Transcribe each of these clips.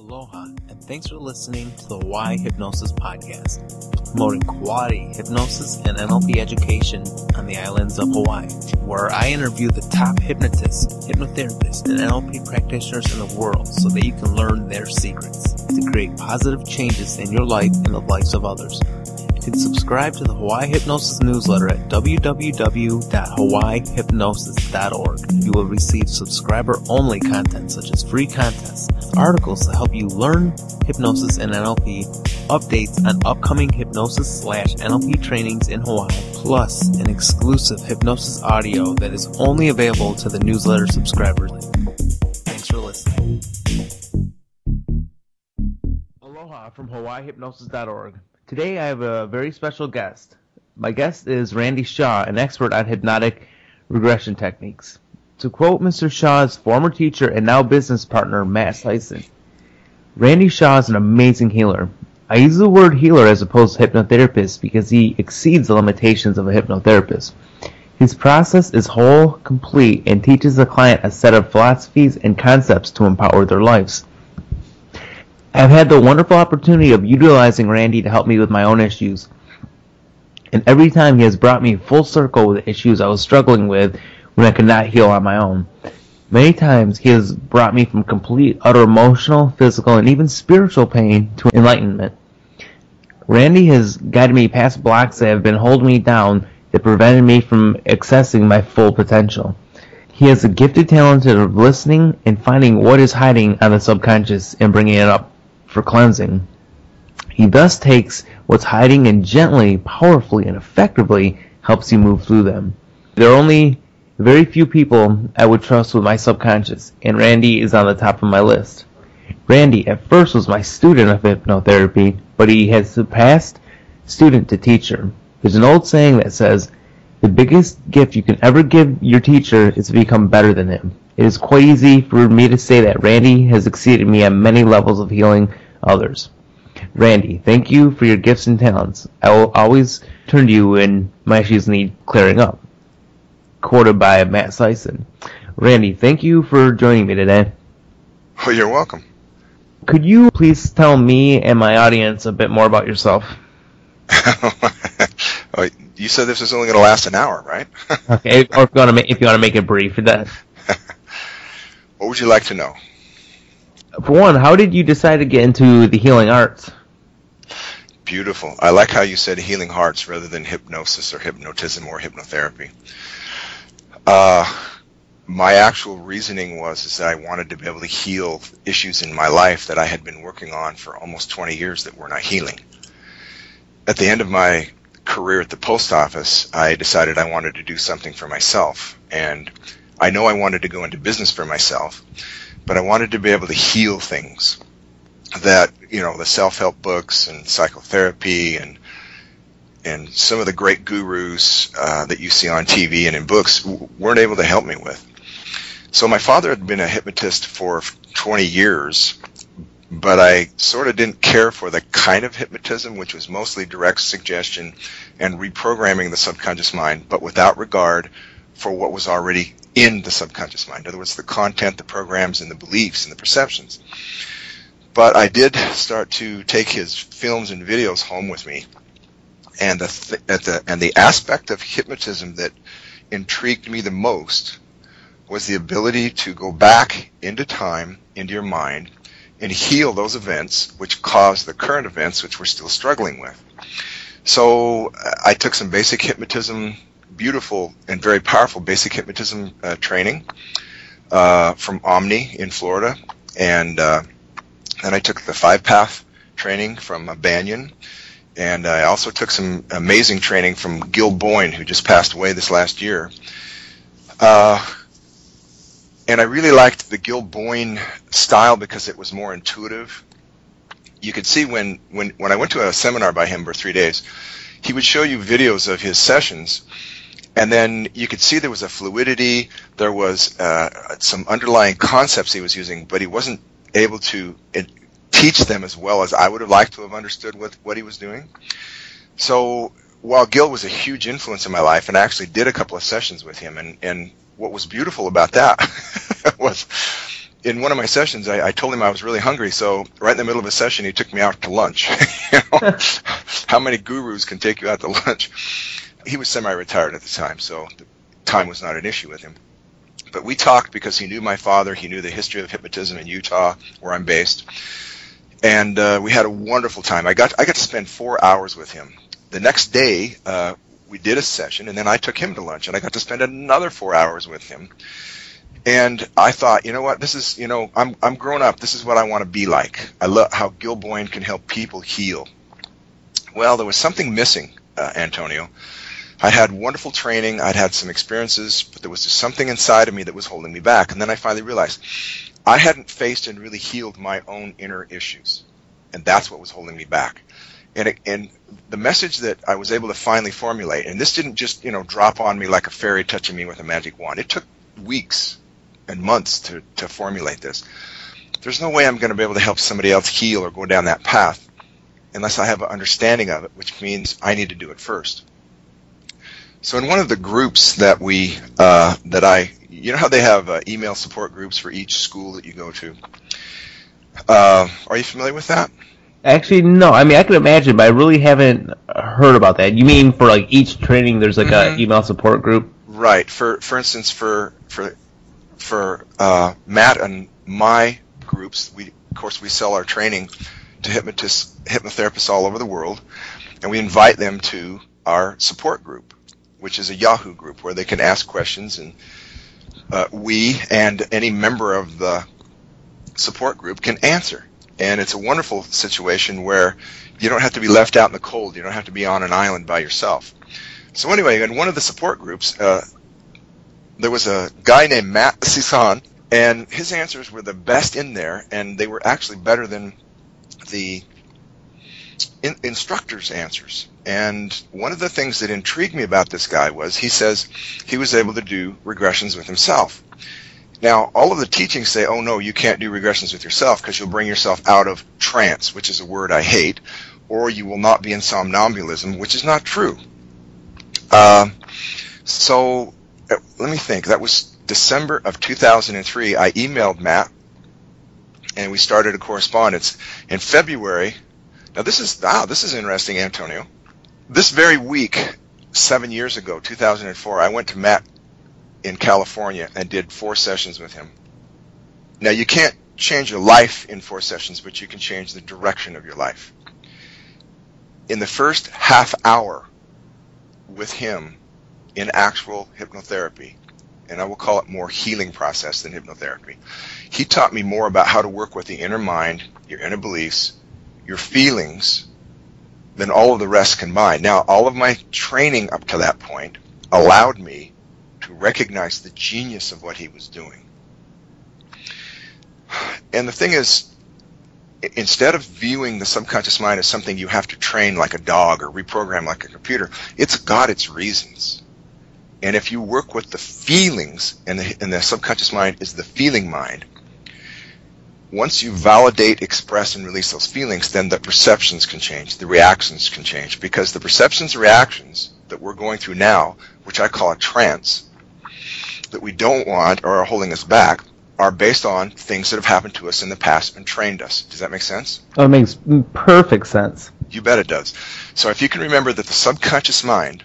Aloha, and thanks for listening to the Why Hypnosis podcast, promoting quality hypnosis and NLP education on the islands of Hawaii, where I interview the top hypnotists, hypnotherapists, and NLP practitioners in the world so that you can learn their secrets to create positive changes in your life and the lives of others. You can subscribe to the Hawaii Hypnosis newsletter at www.hawaiihypnosis.org. You will receive subscriber-only content such as free contests, articles to help you learn hypnosis and NLP, updates on upcoming hypnosis/NLP trainings in Hawaii, plus an exclusive hypnosis audio that is only available to the newsletter subscribers. Thanks for listening. Aloha from hawaiihypnosis.org. Today I have a very special guest. My guest is Randy Shaw, an expert on hypnotic regression techniques. To quote Mr. Shaw's former teacher and now business partner, Matt Sison, Randy Shaw is an amazing healer. I use the word healer as opposed to hypnotherapist because he exceeds the limitations of a hypnotherapist. His process is whole, complete, and teaches the client a set of philosophies and concepts to empower their lives. I've had the wonderful opportunity of utilizing Randy to help me with my own issues. And every time he has brought me full circle with the issues I was struggling with when I could not heal on my own. Many times he has brought me from complete, utter emotional, physical, and even spiritual pain to enlightenment. Randy has guided me past blocks that have been holding me down that prevented me from accessing my full potential. He has a gifted talent of listening and finding what is hiding on the subconscious and bringing it up for cleansing. He thus takes what's hiding and gently, powerfully, and effectively helps you move through them. There are only very few people I would trust with my subconscious, and Randy is on the top of my list. Randy at first was my student of hypnotherapy, but he has surpassed student to teacher. There's an old saying that says, the biggest gift you can ever give your teacher is to become better than him. It is quite easy for me to say that Randy has exceeded me on many levels of healing others. Randy, thank you for your gifts and talents. I will always turn to you when my issues need clearing up. Quoted by Matt Sison. Randy, thank you for joining me today. Oh, you're welcome. Could you please tell me and my audience a bit more about yourself? Oh, you said this was only going to last an hour, right? Okay, or if you want to make it brief, that. What would you like to know? For one, how did you decide to get into the healing arts? Beautiful. I like how you said healing hearts rather than hypnosis or hypnotism or hypnotherapy. My actual reasoning is that I wanted to be able to heal issues in my life that I had been working on for almost 20 years that were not healing. At the end of my career at the post office, I decided I wanted to do something for myself. And I know I wanted to go into business for myself, but I wanted to be able to heal things that, the self-help books and psychotherapy and some of the great gurus that you see on TV and in books weren't able to help me with. So my father had been a hypnotist for 20 years, but I sort of didn't care for the kind of hypnotism, which was mostly direct suggestion and reprogramming the subconscious mind, but without regard for what was already in the subconscious mind. In other words, the content, the programs, and the beliefs and the perceptions. But I did start to take his films and videos home with me. And the aspect of hypnotism that intrigued me the most was the ability to go back into time, into your mind, and heal those events which caused the current events which we're still struggling with. So I took some basic hypnotism, beautiful and very powerful basic hypnotism training from Omni in Florida, and then I took the 5-path training from Banyan. And I also took some amazing training from Gil Boyne, who just passed away this last year. And I really liked the Gil Boyne style because it was more intuitive. You could see when I went to a seminar by him for 3 days, he would show you videos of his sessions, and then you could see there was a fluidity, there was some underlying concepts he was using, but he wasn't able to teach them as well as I would have liked to have understood what he was doing. So while Gil was a huge influence in my life, and I actually did a couple of sessions with him, and what was beautiful about that was in one of my sessions, I told him I was really hungry, so right in the middle of a session, he took me out to lunch. You know? How many gurus can take you out to lunch? He was semi-retired at the time, so time was not an issue with him. But we talked because he knew my father, he knew the history of hypnotism in Utah, where I'm based, and we had a wonderful time. I got to spend 4 hours with him. The next day, we did a session, and then I took him to lunch, and I got to spend another 4 hours with him. And I thought, you know what, this is, I'm grown up. This is what I want to be like. I love how Gil Boyne can help people heal. Well, there was something missing, Antonio. I had wonderful training. I'd had some experiences, but there was just something inside of me that was holding me back. And then I finally realized I hadn't faced and really healed my own inner issues. And that's what was holding me back. And the message that I was able to finally formulate, and this didn't just, drop on me like a fairy touching me with a magic wand. It took weeks and months to formulate this. There's no way I'm going to be able to help somebody else heal or go down that path unless I have an understanding of it, which means I need to do it first. So in one of the groups that you know how they have email support groups for each school that you go to? Are you familiar with that? Actually, no. I mean, I can imagine, but I really haven't heard about that. You mean for like each training, there's like a email support group? Right. For instance, for Matt and my groups, we sell our training to hypnotherapists all over the world, and we invite them to our support group, which is a Yahoo group where they can ask questions, and we and any member of the support group can answer. And it's a wonderful situation where you don't have to be left out in the cold. You don't have to be on an island by yourself. So anyway, in one of the support groups, there was a guy named Matt Sison, and his answers were the best in there, and they were actually better than the instructor's answers. And one of the things that intrigued me about this guy was he says he was able to do regressions with himself. Now, all of the teachings say, oh no, you can't do regressions with yourself because you'll bring yourself out of trance, which is a word I hate, or you will not be in somnambulism, which is not true. So let me think. That was December of 2003. I emailed Matt, and we started a correspondence. In February, now this is interesting, Antonio. This very week, 7 years ago, 2004, I went to Matt in California and did 4 sessions with him. Now, you can't change your life in 4 sessions, but you can change the direction of your life. In the first half hour with him in actual hypnotherapy, and I will call it more healing process than hypnotherapy, he taught me more about how to work with the inner mind, your inner beliefs, your feelings, than all of the rest combined. Now, all of my training up to that point allowed me to recognize the genius of what he was doing. And the thing is, instead of viewing the subconscious mind as something you have to train like a dog or reprogram like a computer, it's got its reasons. And if you work with the feelings, and the subconscious mind is the feeling mind, once you validate, express, and release those feelings, then the perceptions can change, the reactions can change, because the perceptions and reactions that we're going through now, which I call a trance, that we don't want or are holding us back, are based on things that have happened to us in the past and trained us. Does that make sense? Oh, it makes perfect sense. You bet it does. So if you can remember that the subconscious mind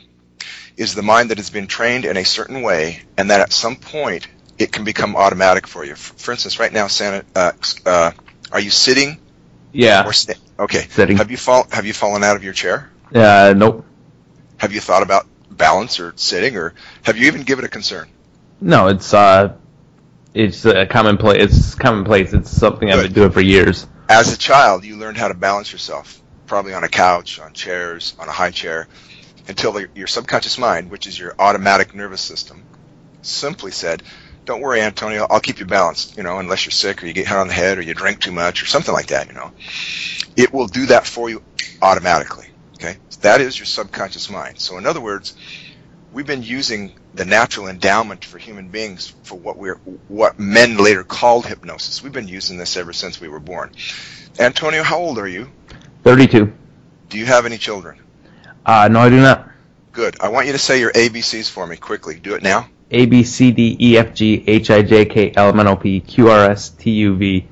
is the mind that has been trained in a certain way, and that at some point it can become automatic for you. For instance, right now, Santa, are you sitting? Yeah. Okay. Sitting. Have you fallen out of your chair? Nope. Have you thought about balance or sitting, or have you even given it a concern? No, it's a commonplace. It's commonplace. It's something I've been doing for years. As a child, you learned how to balance yourself, probably on a couch, on chairs, on a high chair, until your subconscious mind, which is your automatic nervous system, simply said, "Don't worry, Antonio, I'll keep you balanced. Unless you're sick or you get hit on the head or you drink too much or something like that. It will do that for you automatically." Okay, that is your subconscious mind. So, in other words, we've been using the natural endowment for human beings for what men later called hypnosis. We've been using this ever since we were born. Antonio, how old are you? 32. Do you have any children? No, I do not. Good. I want you to say your ABCs for me quickly. Do it now. A, B, C, D, E, F, G, H, I, J, K, L, M, N, O, P, Q, R, S, T, U, V.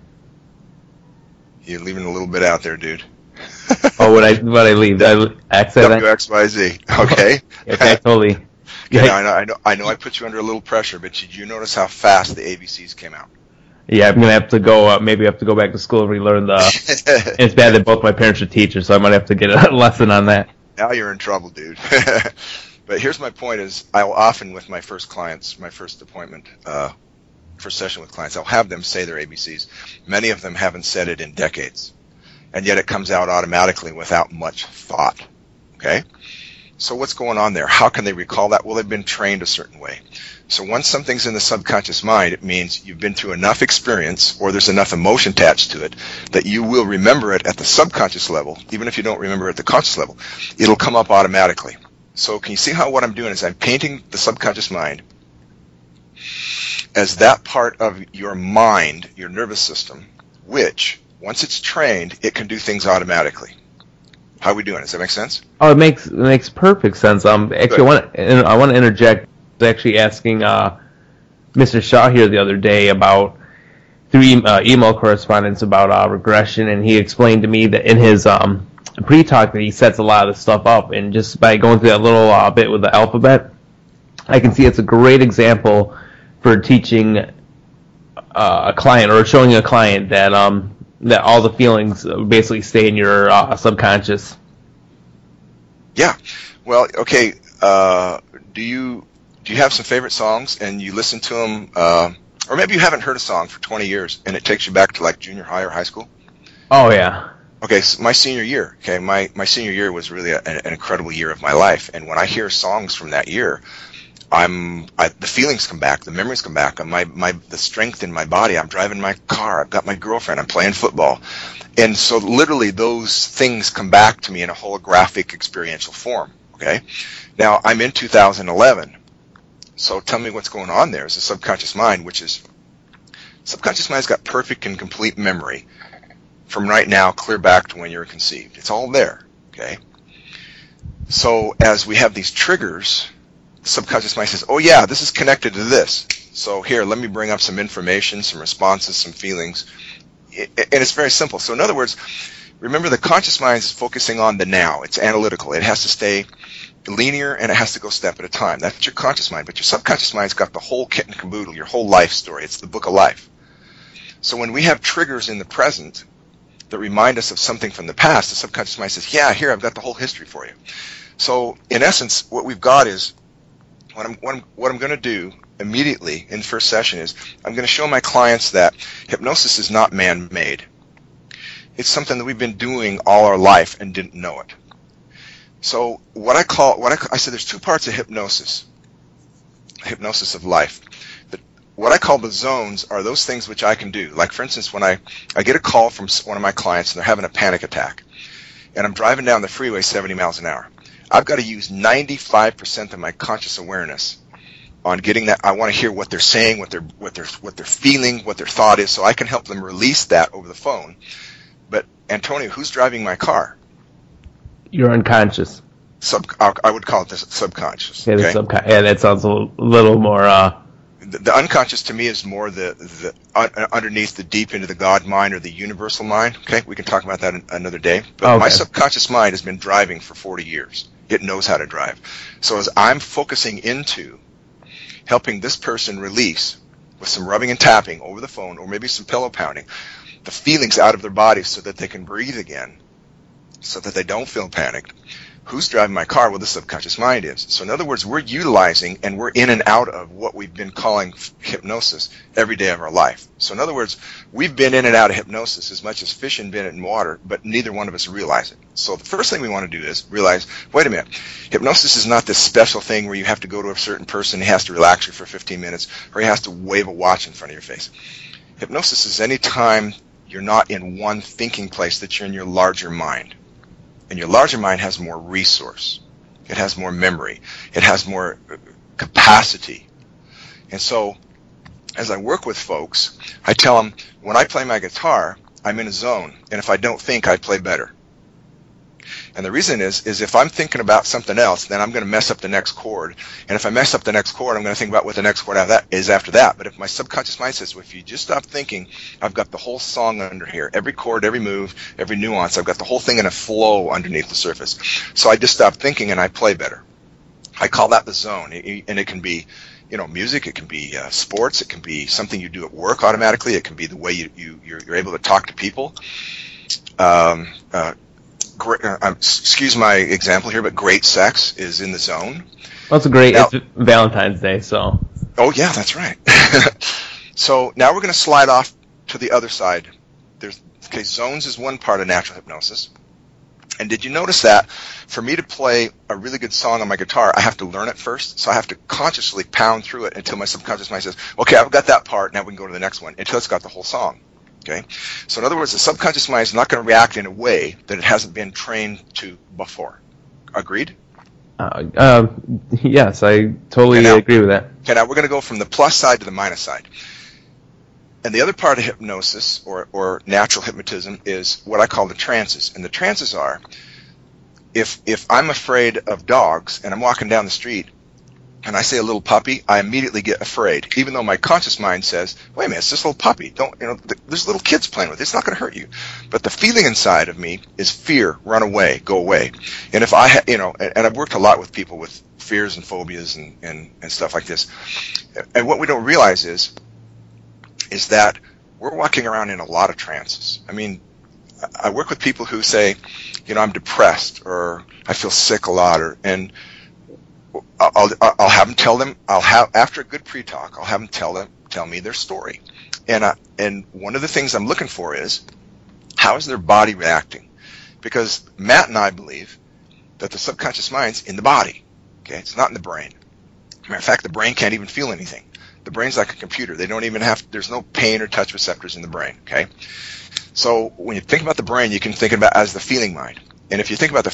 You're leaving a little bit out there, dude. Oh, what I leave? W, X, Y, Z. Okay. Okay, totally. Okay, I know I put you under a little pressure, but did you notice how fast the ABCs came out? Yeah, I'm gonna have to go. Maybe have to go back to school and relearn the. It's bad that both my parents are teachers, so I might have to get a lesson on that. Now you're in trouble, dude. But here's my point: is I'll often, with my first clients, my first appointment, first session with clients, I'll have them say their ABCs. Many of them haven't said it in decades, and yet it comes out automatically without much thought. Okay. So what's going on there? How can they recall that? Well, they've been trained a certain way. So once something's in the subconscious mind, it means you've been through enough experience, or there's enough emotion attached to it, that you will remember it at the subconscious level, even if you don't remember it at the conscious level. It'll come up automatically. So can you see how what I'm doing is I'm painting the subconscious mind as that part of your mind, your nervous system, which, once it's trained, it can do things automatically. How are we doing? Does that make sense? Oh, it makes perfect sense. Actually, I want to interject. I was actually asking Mr. Shaw here the other day about through email correspondence about regression, and he explained to me that in his pre-talk that he sets a lot of this stuff up, and just by going through that little bit with the alphabet, I can see it's a great example for teaching a client or showing a client that that all the feelings basically stay in your subconscious. Yeah. Well, okay. Do you have some favorite songs and you listen to them, or maybe you haven't heard a song for 20 years and it takes you back to like junior high or high school? Oh yeah. Okay, so my senior year. Okay, my senior year was really an incredible year of my life, and when I hear songs from that year, the feelings come back, the memories come back, the strength in my body. I'm driving my car, I've got my girlfriend, I'm playing football. And so literally those things come back to me in a holographic experiential form, okay? Now, I'm in 2011, so tell me what's going on there is the subconscious mind, subconscious mind's got perfect and complete memory from right now clear back to when you were conceived. It's all there, okay? So as we have these triggers, subconscious mind says, oh yeah, this is connected to this. So here, let me bring up some information, some responses, some feelings. And it's very simple. So in other words, remember the conscious mind is focusing on the now. It's analytical. It has to stay linear and it has to go step at a time. That's your conscious mind. But your subconscious mind's got the whole kit and caboodle, your whole life story. It's the book of life. So when we have triggers in the present that remind us of something from the past, the subconscious mind says, yeah, here, I've got the whole history for you. So in essence, what we've got is what I'm going to do immediately in the first session is I'm going to show my clients that hypnosis is not man-made. It's something that we've been doing all our life and didn't know it. So I said there's two parts of hypnosis of life. What I call the zones are those things which I can do. Like, for instance, when I get a call from one of my clients and they're having a panic attack, and I'm driving down the freeway 70 miles an hour, I've got to use 95% of my conscious awareness on getting that. I want to hear what they're saying, what they're feeling, what their thought is, so I can help them release that over the phone. But Antonio, who's driving my car? You're unconscious. I would call it the subconscious. Yeah, okay? That sounds a little more. The unconscious to me is more the underneath the deep into the God mind or the universal mind. Okay, we can talk about that another day. But my subconscious mind has been driving for 40 years. It knows how to drive. So as I'm focusing into helping this person release with some rubbing and tapping over the phone or maybe some pillow pounding, the feelings out of their bodies so that they can breathe again, so that they don't feel panicked. Who's driving my car? Well, the subconscious mind is. So in other words, we're utilizing and we're in and out of what we've been calling hypnosis every day of our life. So in other words, we've been in and out of hypnosis as much as fish have been in water, but neither one of us realize it. So the first thing we want to do is realize, wait a minute, hypnosis is not this special thing where you have to go to a certain person, he has to relax you for 15 minutes, or he has to wave a watch in front of your face. Hypnosis is any time you're not in one thinking place, that you're in your larger mind. And your larger mind has more resource. It has more memory. It has more capacity. And so, as I work with folks, I tell them, when I play my guitar, I'm in a zone. And if I don't think, I play better. And the reason is if I'm thinking about something else, then I'm going to mess up the next chord. And if I mess up the next chord, I'm going to think about what the next chord is after that. But if my subconscious mind says, well, if you just stop thinking, I've got the whole song under here. Every chord, every move, every nuance, I've got the whole thing in a flow underneath the surface. So I just stop thinking and I play better. I call that the zone. And it can be, music, it can be sports, it can be something you do at work automatically, it can be the way you're able to talk to people. Excuse my example here, but great sex is in the zone. Well, it's Valentine's Day, so. Oh yeah, that's right. So now we're going to slide off to the other side. Zones is one part of natural hypnosis. And did you notice that for me to play a really good song on my guitar, I have to learn it first? So I have to consciously pound through it until my subconscious mind says, okay, I've got that part, now we can go to the next one, until it's got the whole song. Okay? So in other words, the subconscious mind is not going to react in a way that it hasn't been trained to before. Agreed? Yes, I totally agree with that. Okay, now we're going to go from the plus side to the minus side. And the other part of hypnosis, or natural hypnotism, is what I call the trances. And the trances are, if I'm afraid of dogs and I'm walking down the street and I say a little puppy, I immediately get afraid, even though my conscious mind says, wait a minute, it's just a little puppy. There's little kids playing with it. It's not going to hurt you. But the feeling inside of me is fear, run away, go away. And if and I've worked a lot with people with fears and phobias and stuff like this. And what we don't realize is that we're walking around in a lot of trances. I mean, I work with people who say, I'm depressed, or I feel sick a lot, and I'll have them after a good pre-talk, I'll have them tell me their story. And one of the things I'm looking for is, how is their body reacting? Because Matt and I believe that the subconscious mind's in the body. Okay, it's not in the brain. Matter of fact, the brain can't even feel anything. The brain's like a computer. There's no pain or touch receptors in the brain, okay? So when you think about the brain, you can think about it as the feeling mind. And if you think about the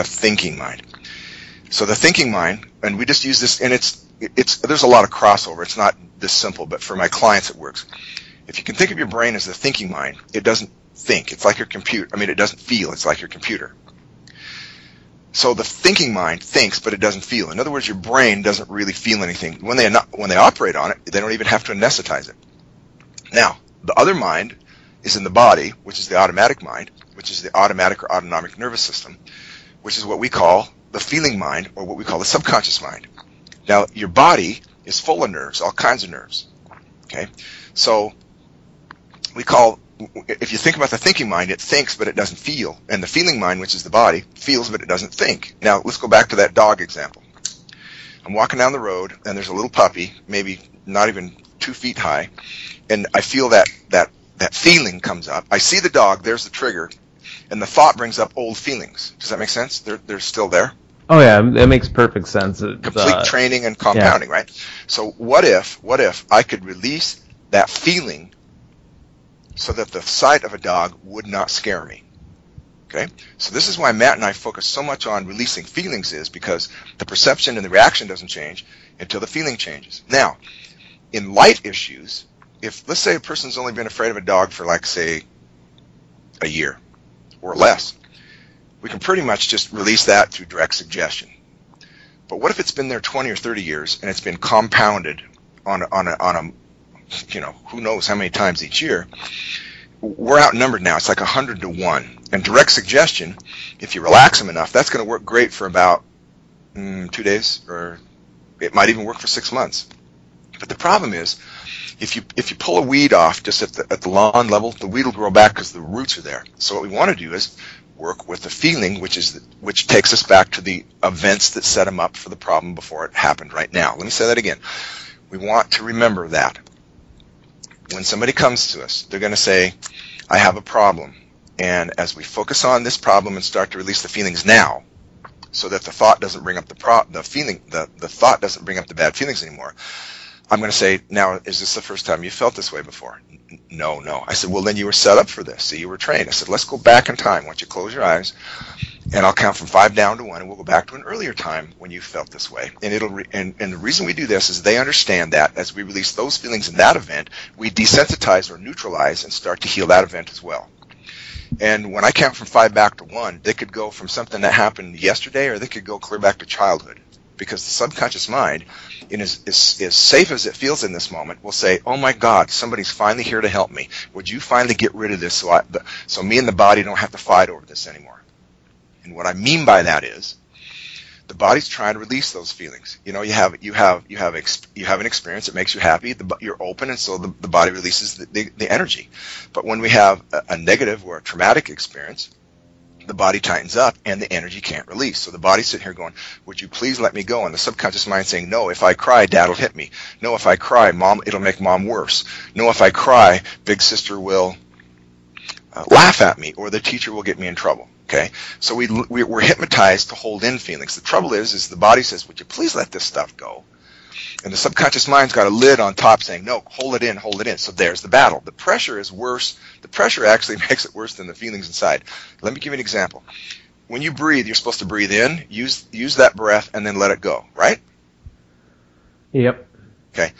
thinking mind. So the thinking mind, and we just use this, and there's a lot of crossover. It's not this simple, but for my clients it works. If you can think of your brain as the thinking mind, it doesn't think. It's like your computer. It doesn't feel. It's like your computer. So the thinking mind thinks, but it doesn't feel. In other words, your brain doesn't really feel anything. When they operate on it, they don't even have to anesthetize it. Now, the other mind is in the body, which is the automatic mind, which is the automatic or autonomic nervous system, which is what we call the feeling mind, or what we call the subconscious mind. Now, your body is full of nerves, all kinds of nerves. Okay? So if you think about the thinking mind, it thinks but it doesn't feel. And the feeling mind, which is the body, feels but it doesn't think. Now, let's go back to that dog example. I'm walking down the road and there's a little puppy, maybe not even 2 feet high, and I feel that feeling comes up. I see the dog, there's the trigger, and the thought brings up old feelings. Does that make sense? They're still there? Oh yeah, that makes perfect sense. Complete training and compounding, right? So what if I could release that feeling so that the sight of a dog would not scare me? Okay? So this is why Matt and I focus so much on releasing feelings, is because the perception and the reaction doesn't change until the feeling changes. Now, in light issues, if, let's say, a person's only been afraid of a dog for, like, say, a year or less, we can pretty much just release that through direct suggestion. But what if it's been there 20 or 30 years and it's been compounded on a who knows how many times each year? We're outnumbered now. It's like 100 to 1. And direct suggestion, if you relax them enough, that's going to work great for about 2 days, or it might even work for 6 months. But the problem is, if you pull a weed off just at the lawn level, the weed will grow back because the roots are there. So what we want to do is work with the feeling, which takes us back to the events that set them up for the problem before it happened right now. Let me say that again. We want to remember that. When somebody comes to us, they're going to say, I have a problem. And as we focus on this problem and start to release the feelings now, so that the thought doesn't bring up the thought doesn't bring up the bad feelings anymore, I'm going to say, now, is this the first time you felt this way before? No. I said, well, then you were set up for this. So you were trained. I said, let's go back in time. Why don't you close your eyes, and I'll count from 5 down to 1, and we'll go back to an earlier time when you felt this way. And and the reason we do this is they understand that as we release those feelings in that event, we desensitize or neutralize and start to heal that event as well. And when I count from 5 back to 1, they could go from something that happened yesterday, or they could go clear back to childhood. Because the subconscious mind, as safe as it feels in this moment, will say, oh my God, somebody's finally here to help me. Would you finally get rid of this so me and the body don't have to fight over this anymore? And what I mean by that is, the body's trying to release those feelings. You know, you have an experience that makes you happy. You're open, and so the body releases the energy. But when we have a negative or a traumatic experience, the body tightens up and the energy can't release. So the body's sitting here going, would you please let me go? And the subconscious mind saying, no, if I cry, Dad will hit me. No, if I cry, Mom, it'll make Mom worse. No, if I cry, Big Sister will laugh at me, or the teacher will get me in trouble. Okay, so we're hypnotized to hold in feelings. The trouble is the body says, would you please let this stuff go? And the subconscious mind's got a lid on top saying, no, hold it in, hold it in. So there's the battle. The pressure is worse. The pressure actually makes it worse than the feelings inside. Let me give you an example. When you breathe, you're supposed to breathe in, use that breath, and then let it go, right? Yep. Okay.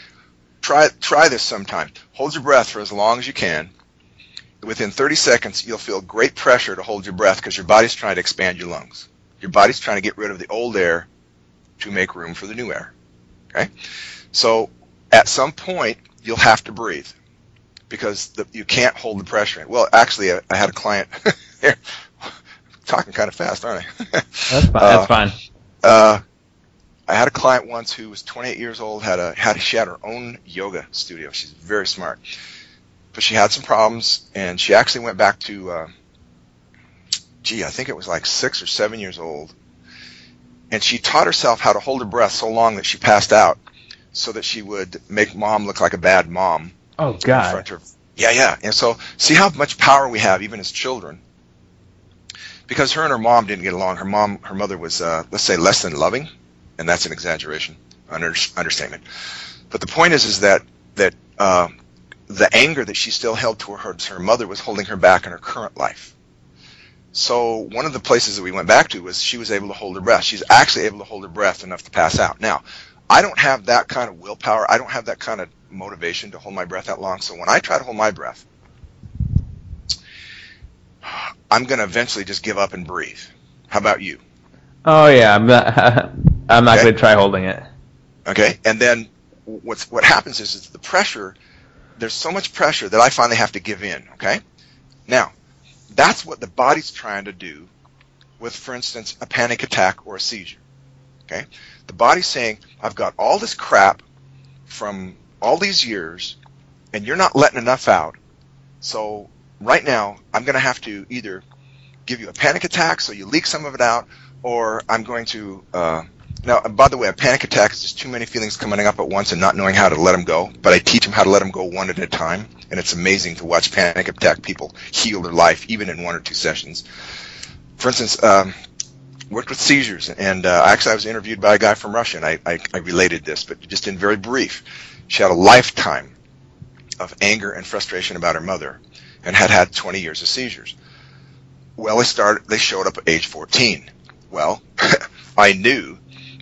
Try this sometime. Hold your breath for as long as you can. Within 30 seconds, you'll feel great pressure to hold your breath because your body's trying to expand your lungs. Your body's trying to get rid of the old air to make room for the new air. Okay? So at some point, you'll have to breathe because you can't hold the pressure in. Well, actually, I had a client here. Talking kind of fast, aren't I? That's fine. That's fine. I had a client once who was 28 years old, she had her own yoga studio. She's very smart. But she had some problems, and she actually went back to, I think it was like 6 or 7 years old. And she taught herself how to hold her breath so long that she passed out so that she would make Mom look like a bad mom. Oh, God. In front of her. Yeah. And so see how much power we have even as children. Because her and her mom didn't get along. Her mother was, let's say, less than loving, and that's an exaggeration, understatement. But the point is that the anger that she still held towards her mother was holding her back in her current life. So one of the places that we went back to was she was able to hold her breath. She's actually able to hold her breath enough to pass out. Now, I don't have that kind of willpower. I don't have that kind of motivation to hold my breath that long. So when I try to hold my breath, I'm going to eventually just give up and breathe. How about you? Oh, yeah. I'm not going to try holding it. Okay. And then what happens is the pressure, there's so much pressure that I finally have to give in. Okay. Now, that's what the body's trying to do with, for instance, a panic attack or a seizure. Okay? The body's saying, I've got all this crap from all these years, and you're not letting enough out. So right now, I'm going to have to either give you a panic attack so you leak some of it out, or I'm going to now, by the way, a panic attack is just too many feelings coming up at once and not knowing how to let them go. But I teach them how to let them go one at a time. And it's amazing to watch panic attack people heal their life, even in 1 or 2 sessions. For instance, worked with seizures. And actually, I was interviewed by a guy from Russia, and I related this, but just in very brief. She had a lifetime of anger and frustration about her mother and had 20 years of seizures. Well, they showed up at age 14. Well, I knew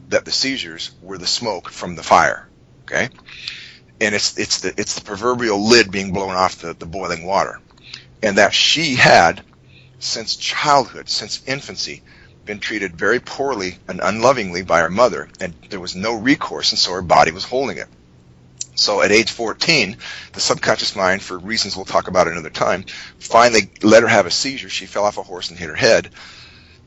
that the seizures were the smoke from the fire, okay? And it's the proverbial lid being blown off the boiling water. And that she had, since childhood, since infancy, been treated very poorly and unlovingly by her mother, and there was no recourse, and so her body was holding it. So at age 14, the subconscious mind, for reasons we'll talk about another time, finally let her have a seizure. She fell off a horse and hit her head.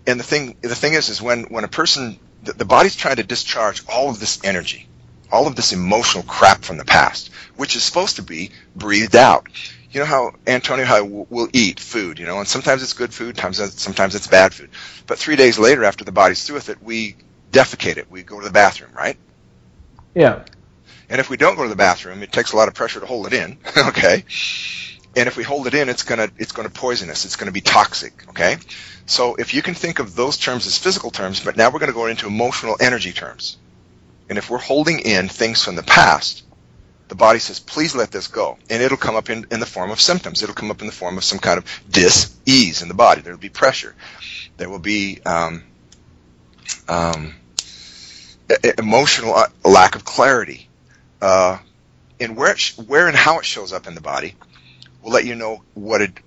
And the thing is when a person, the body's trying to discharge all of this energy, all of this emotional crap from the past, which is supposed to be breathed out. You know how, Antonio, how we'll eat food, and sometimes it's good food, sometimes it's bad food. But 3 days later, after the body's through with it, we defecate it. We go to the bathroom, right? Yeah. And if we don't go to the bathroom, it takes a lot of pressure to hold it in, okay? And if we hold it in, it's gonna poison us. It's gonna be toxic, okay? So if you can think of those terms as physical terms, but now we're gonna go into emotional energy terms. And if we're holding in things from the past, the body says, please let this go. And it'll come up in the form of symptoms. It'll come up in the form of some kind of dis-ease in the body. There will be pressure. There will be emotional lack of clarity. And where and how it shows up in the body will let you know what it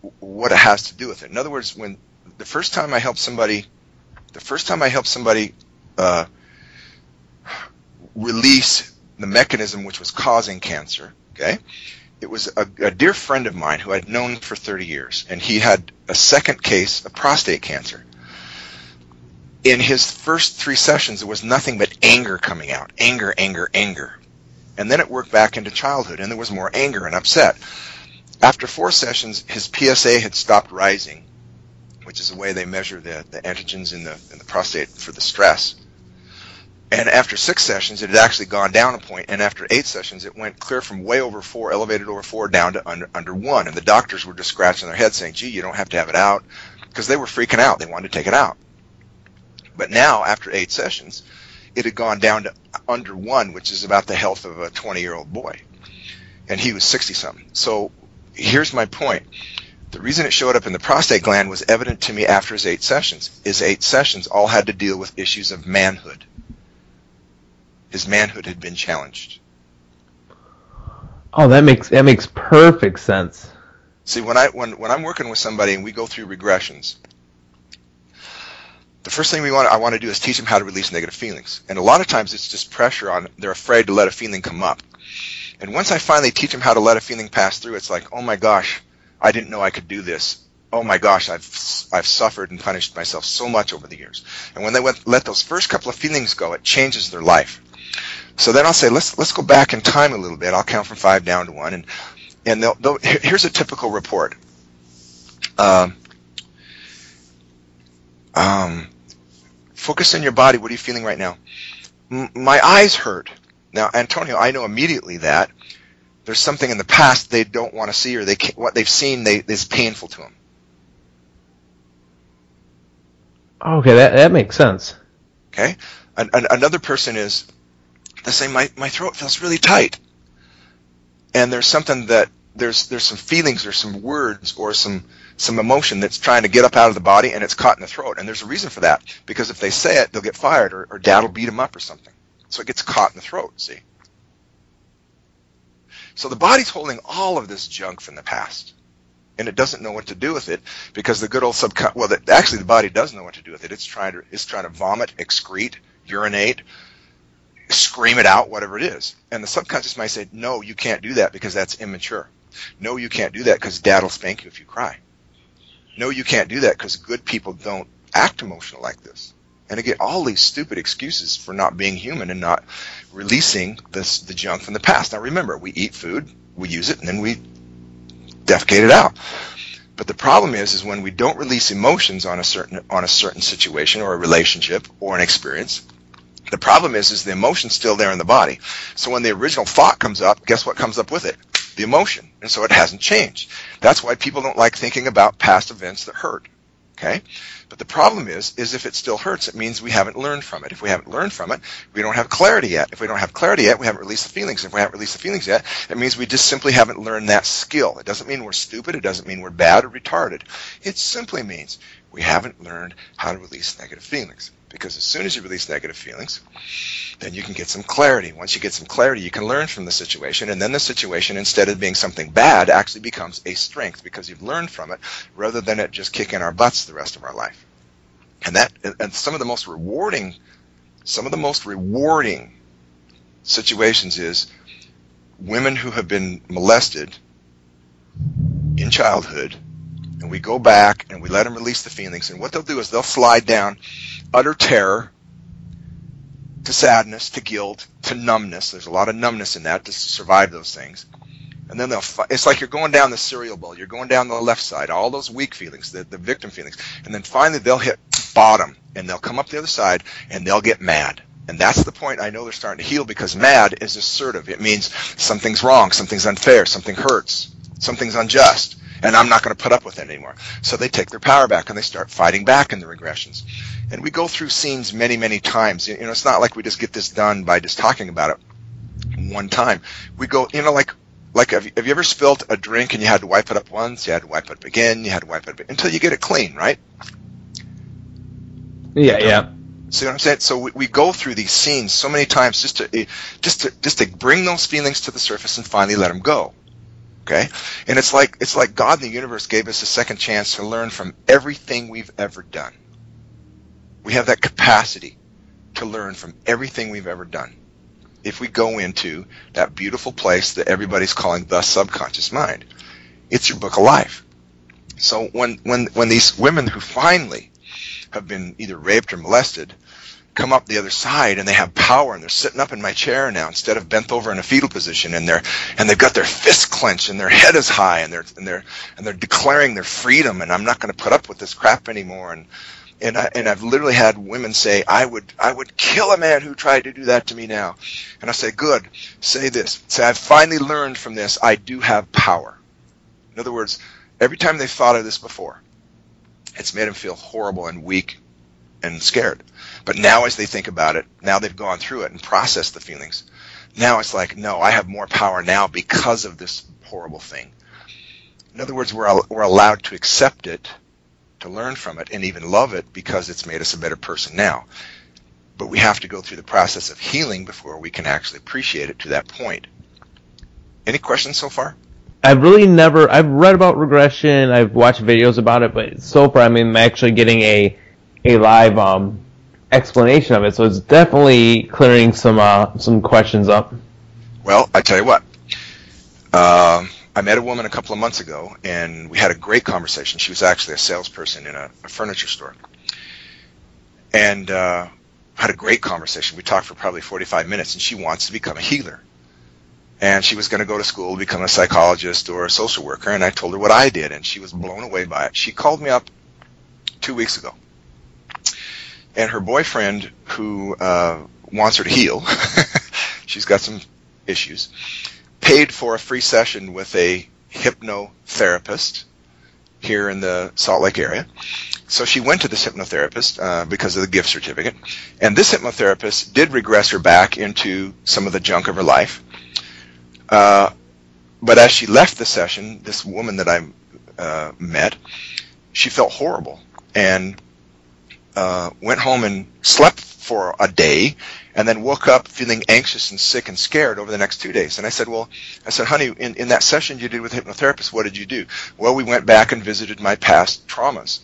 has to do with it. In other words, when the first time I helped somebody release the mechanism which was causing cancer, okay, it was a dear friend of mine who I'd known for 30 years, and he had a second case of prostate cancer. In his first 3 sessions, there was nothing but anger coming out. Anger, anger, anger. And then it worked back into childhood, and there was more anger and upset. After 4 sessions, his PSA had stopped rising, which is the way they measure the antigens in the prostate for the stress. And after 6 sessions, it had actually gone down a point, and after 8 sessions, it went clear from way over 4, elevated over 4, down to under 1. And the doctors were just scratching their heads saying, gee, you don't have to have it out, because they were freaking out. They wanted to take it out. But now, after 8 sessions, it had gone down to under 1, which is about the health of a 20-year-old boy. And he was 60-something. So here's my point. The reason it showed up in the prostate gland was evident to me after his 8 sessions. His 8 sessions all had to deal with issues of manhood. His manhood had been challenged. Oh, that makes perfect sense. See, when I'm working with somebody and we go through regressions, the first thing I want to do is teach them how to release negative feelings. And a lot of times it's just pressure on, they're afraid to let a feeling come up. And once I finally teach them how to let a feeling pass through, it's like, oh my gosh, I didn't know I could do this. Oh my gosh, I've suffered and punished myself so much over the years. And when they let those first couple of feelings go, it changes their life. So then I'll say, let's go back in time a little bit. I'll count from 5 down to 1. And here's a typical report. Focus on your body. What are you feeling right now? My eyes hurt. Now, Antonio, I know immediately that there's something in the past they don't want to see, or what they've seen is painful to them. Okay, that makes sense. Okay? Another person is, they say, my throat feels really tight. And there's something that, there's some feelings or some words or some emotion that's trying to get up out of the body, and it's caught in the throat. And there's a reason for that, because if they say it, they'll get fired, or dad will beat them up or something. So it gets caught in the throat, see? So the body's holding all of this junk from the past, and it doesn't know what to do with it, because the good old actually the body does know what to do with it. It's trying to vomit, excrete, urinate, scream it out, whatever it is. And the subconscious might say, no, you can't do that because that's immature. No, you can't do that because dad will spank you if you cry. No, you can't do that because good people don't act emotional like this. And again, all these stupid excuses for not being human and not releasing the junk from the past. Now remember, we eat food, we use it, and then we defecate it out. But the problem is when we don't release emotions on a certain situation or a relationship or an experience, the problem is the emotion's still there in the body. So when the original thought comes up, guess what comes up with it? The emotion. And so it hasn't changed. That's why people don't like thinking about past events that hurt. Okay? But the problem is if it still hurts, it means we haven't learned from it. If we haven't learned from it, we don't have clarity yet. If we don't have clarity yet, we haven't released the feelings. If we haven't released the feelings yet, it means we just simply haven't learned that skill. It doesn't mean we're stupid. It doesn't mean we're bad or retarded. It simply means we haven't learned how to release negative feelings. Because as soon as you release negative feelings, then you can get some clarity. Once you get some clarity, you can learn from the situation, and then the situation, instead of being something bad, actually becomes a strength because you've learned from it, rather than it just kicking our butts the rest of our life. And some of the most rewarding situations is women who have been molested in childhood, and we go back and we let them release the feelings, and what they'll do is they'll slide down utter terror to sadness, to guilt, to numbness. There's a lot of numbness in that to survive those things. And then it's like you're going down the cereal bowl. You're going down the left side, all those weak feelings, the victim feelings. And then finally they'll hit bottom, and they'll come up the other side, and they'll get mad. And that's the point I know they're starting to heal, because mad is assertive. It means something's wrong, something's unfair, something hurts, something's unjust, and I'm not going to put up with it anymore. So they take their power back, and they start fighting back in the regressions. And we go through scenes many, many times. You know, it's not like we just get this done by just talking about it one time. We go, like have you ever spilled a drink and you had to wipe it up once, you had to wipe it up again, you had to wipe it up until you get it clean, right? Yeah. See what I'm saying? So we go through these scenes so many times just to bring those feelings to the surface and finally let them go. Okay? And it's like God in the universe gave us a second chance to learn from everything we've ever done. We have that capacity to learn from everything we've ever done if we go into that beautiful place that everybody's calling the subconscious mind. It's your book of life. So when these women who finally have been either raped or molested come up the other side and they have power and they're sitting up in my chair now instead of bent over in a fetal position, and they've got their fists clenched and their head is high and they're declaring their freedom, and I'm not going to put up with this crap anymore, and I've literally had women say, I would kill a man who tried to do that to me now. And I say, good, say this. Say, I've finally learned from this, I do have power. In other words, every time they've thought of this before, it's made them feel horrible and weak and scared. But now as they think about it, now they've gone through it and processed the feelings. Now it's like, no, I have more power now because of this horrible thing. In other words, we're allowed to accept it, to learn from it, and even love it because it's made us a better person now. But we have to go through the process of healing before we can actually appreciate it to that point. Any questions so far? I've read about regression, I've watched videos about it, but so far I'm actually getting a live explanation of it, so it's definitely clearing some questions up. Well, I tell you what, I met a woman a couple of months ago, and we had a great conversation. She was actually a salesperson in a furniture store, and had a great conversation. We talked for probably 45 minutes, and she wants to become a healer. And she was going to go to school to become a psychologist or a social worker, and I told her what I did, and she was blown away by it. She called me up 2 weeks ago, and her boyfriend, who wants her to heal, she's got some issues, paid for a free session with a hypnotherapist here in the Salt Lake area. So she went to this hypnotherapist because of the gift certificate, and this hypnotherapist did regress her back into some of the junk of her life. But as she left the session, this woman that I met, she felt horrible and went home and slept for a day, and then woke up feeling anxious and sick and scared over the next 2 days. And I said, honey, in that session you did with the hypnotherapist, what did you do? Well, we went back and visited my past traumas,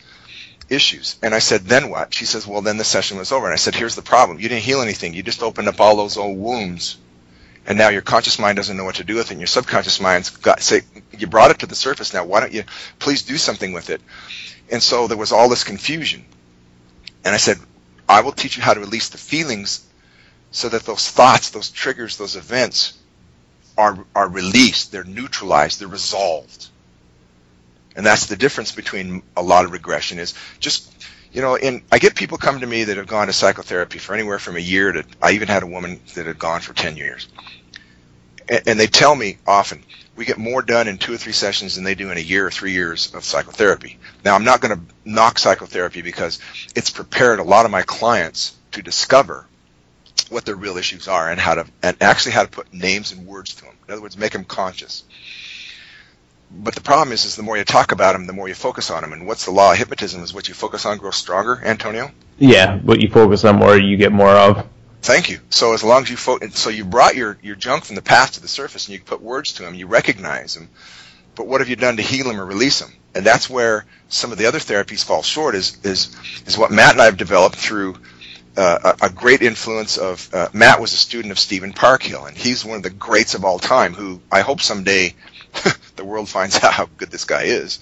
issues. And I said, then what? She says, well, then the session was over. And I said, here's the problem. You didn't heal anything. You just opened up all those old wounds. And now your conscious mind doesn't know what to do with it, and your subconscious mind's you brought it to the surface now, why don't you please do something with it? And so there was all this confusion. And I said, I will teach you how to release the feelings so that those thoughts, those triggers, those events are released, they're neutralized, they're resolved. And that's the difference between a lot of regression is just, I get people come to me that have gone to psychotherapy for anywhere from a year to, I even had a woman that had gone for 10 years. And they tell me often, we get more done in 2 or 3 sessions than they do in a year or 3 years of psychotherapy. Now, I'm not going to knock psychotherapy because it's prepared a lot of my clients to discover what their real issues are and how to put names and words to them. In other words, make them conscious. But the problem is the more you talk about them, the more you focus on them. And what's the law of hypnotism is what you focus on grows stronger, Antonio? Yeah, what you focus on more, you get more of. Thank you. So as long as so you brought your junk from the past to the surface and you put words to them, you recognize them. But what have you done to heal them or release them? And that's where some of the other therapies fall short is what Matt and I have developed through a great influence of, Matt was a student of Stephen Parkhill, and he's one of the greats of all time who I hope someday the world finds out how good this guy is.